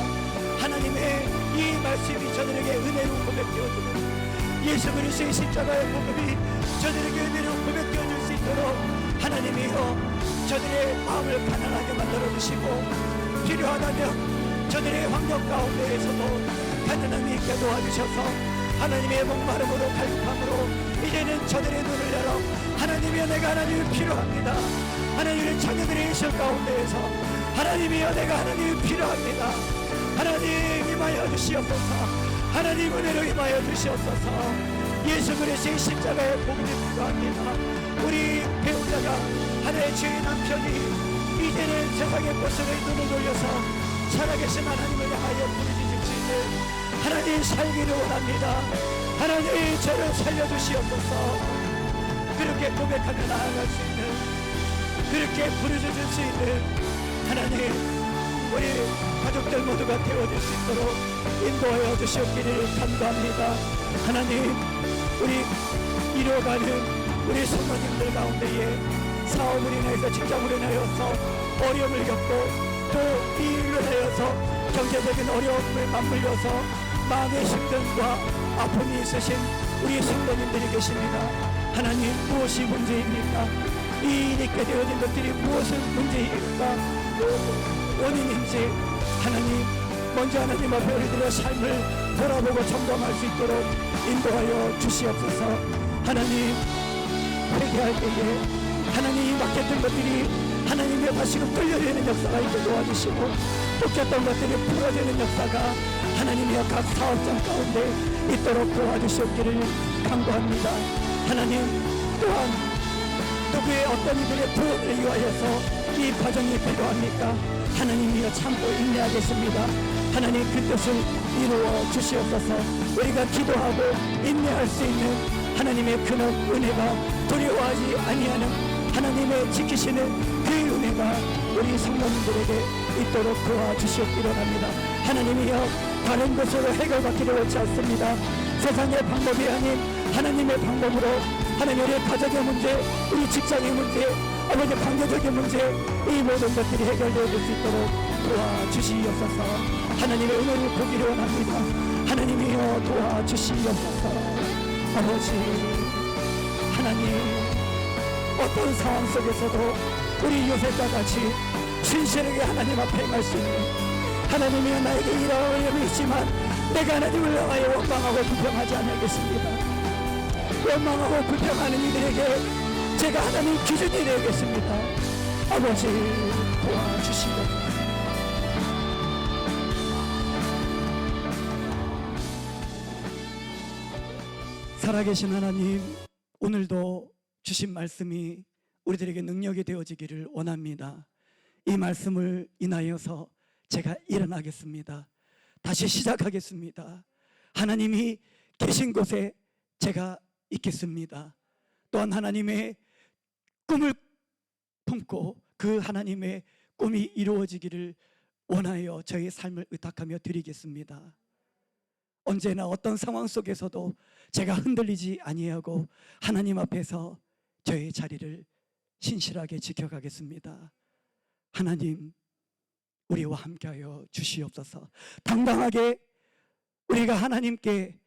하나님의 이 말씀이 저들에게 은혜로 고백되어지고 예수 그리스도의 십자가의 복음이 저들에게 은혜로 고백되어질 수 있도록 하나님이여, 저들의 마음을 가난하게 만들어주시고 필요하다면 저들의 환경 가운데에서도 가난함이 있게 도와주셔서 하나님의 목마름으로 갈급함으로 이제는 저들의 눈을 열어 하나님이여, 내가 하나님이 필요합니다. 하나님의 자녀들의 실 가운데에서 하나님이여, 내가 하나님이 필요합니다. 하나님 임하여 주시옵소서. 하나님 은혜로 임하여 주시옵소서. 예수 그리스도의 십자가의 복음이 필요합니다. 우리 배우자가 하나의 주의 남편이 이제는 세상의 것으로 눈을 돌려서 살아계신 하나님을 향하여 부르짖을 수 있는 하나님 살기를 원합니다. 하나님 저를 살려주시옵소서. 그렇게 고백하며 나아갈 수 있는, 그렇게 부르짖을 수 있는 하나님, 우리 가족들 모두가 되어질 수 있도록 인도하여 주시옵기를 간구합니다. 하나님, 우리 이뤄가는 우리 성도님들 가운데에 사업을 인하여서, 직장을 인하여서 어려움을 겪고 또 이 일로 인하여서 경제적인 어려움을 맞물려서 마음의 힘듦과 아픔이 있으신 우리 성도님들이 계십니다. 하나님, 무엇이 문제입니까? 이 일이 있게 되어진 것들이 무엇은 문제일까? 원인인지 하나님, 먼저 하나님 앞에 우리들의 삶을 돌아보고 점검할 수 있도록 인도하여 주시옵소서. 하나님, 회개할 때에 하나님이 맡겼던 것들이 하나님의 다시금 뚫려지는 역사가 있게 도와주시고, 쫓겼던 것들이 풀어지는 역사가 하나님의 각 사업장 가운데 있도록 도와주시옵기를 간구합니다. 하나님, 또한 누구의 어떤 이들의 부흥을 위하여서 이 과정이 필요합니까? 하나님이여, 참고 인내하겠습니다. 하나님, 그 뜻을 이루어 주시옵소서. 우리가 기도하고 인내할 수 있는 하나님의 그는 은혜가 두려워하지 아니하는 하나님의 지키시는 그 은혜가 우리 성도님들에게 있도록 도와주시옵기를 합니다. 하나님이여, 다른 것으로 해결받기를 원치 않습니다. 세상의 방법이 아닌 하나님의 방법으로 하나님, 우리 가정의 문제, 우리 직장의 문제, 아버지 관계적인 문제, 이 모든 것들이 해결되어질 수 있도록 도와주시옵소서. 하나님의 은혜를 보기를 원합니다. 하나님이여, 도와주시옵소서. 아버지 하나님, 어떤 상황 속에서도 우리 요셉과 같이 신실하게 하나님 앞에 행할 수 있는, 하나님이여, 나에게 이러한 어려움이 있지만 내가 하나님을 향하여 원망하고 불평하지 않겠습니다. 원망하고 불평하는 이들에게 제가 하나님 기준이 되겠습니다. 아버지 도와주시옵소서. 살아계신 하나님, 오늘도 주신 말씀이 우리들에게 능력이 되어지기를 원합니다. 이 말씀을 인하여서 제가 일어나겠습니다. 다시 시작하겠습니다. 하나님이 계신 곳에 제가 있겠습니다. 또한 하나님의 꿈을 품고 그 하나님의 꿈이 이루어지기를 원하여 저의 삶을 의탁하며 드리겠습니다. 언제나 어떤 상황 속에서도 제가 흔들리지 아니하고 하나님 앞에서 저의 자리를 신실하게 지켜가겠습니다. 하나님, 우리와 함께하여 주시옵소서. 당당하게 우리가 하나님께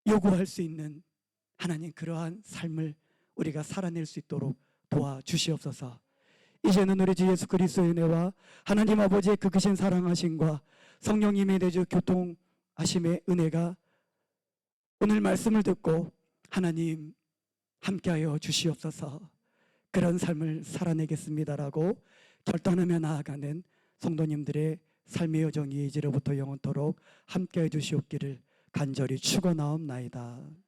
요구할 수 있는 하나님 그러한 삶을 우리가 살아낼 수 있도록 도와주시옵소서. 이제는 우리 주 예수 그리스도의 은혜와 하나님 아버지의 그 크신 사랑하심과 성령님의 내주 교통하심의 은혜가 오늘 말씀을 듣고 하나님 함께하여 주시옵소서. 그런 삶을 살아내겠습니다라고 결단하며 나아가는 성도님들의 삶의 여정이 이제로부터 영원토록 함께해 주시옵기를 간절히 축원하옵나이다.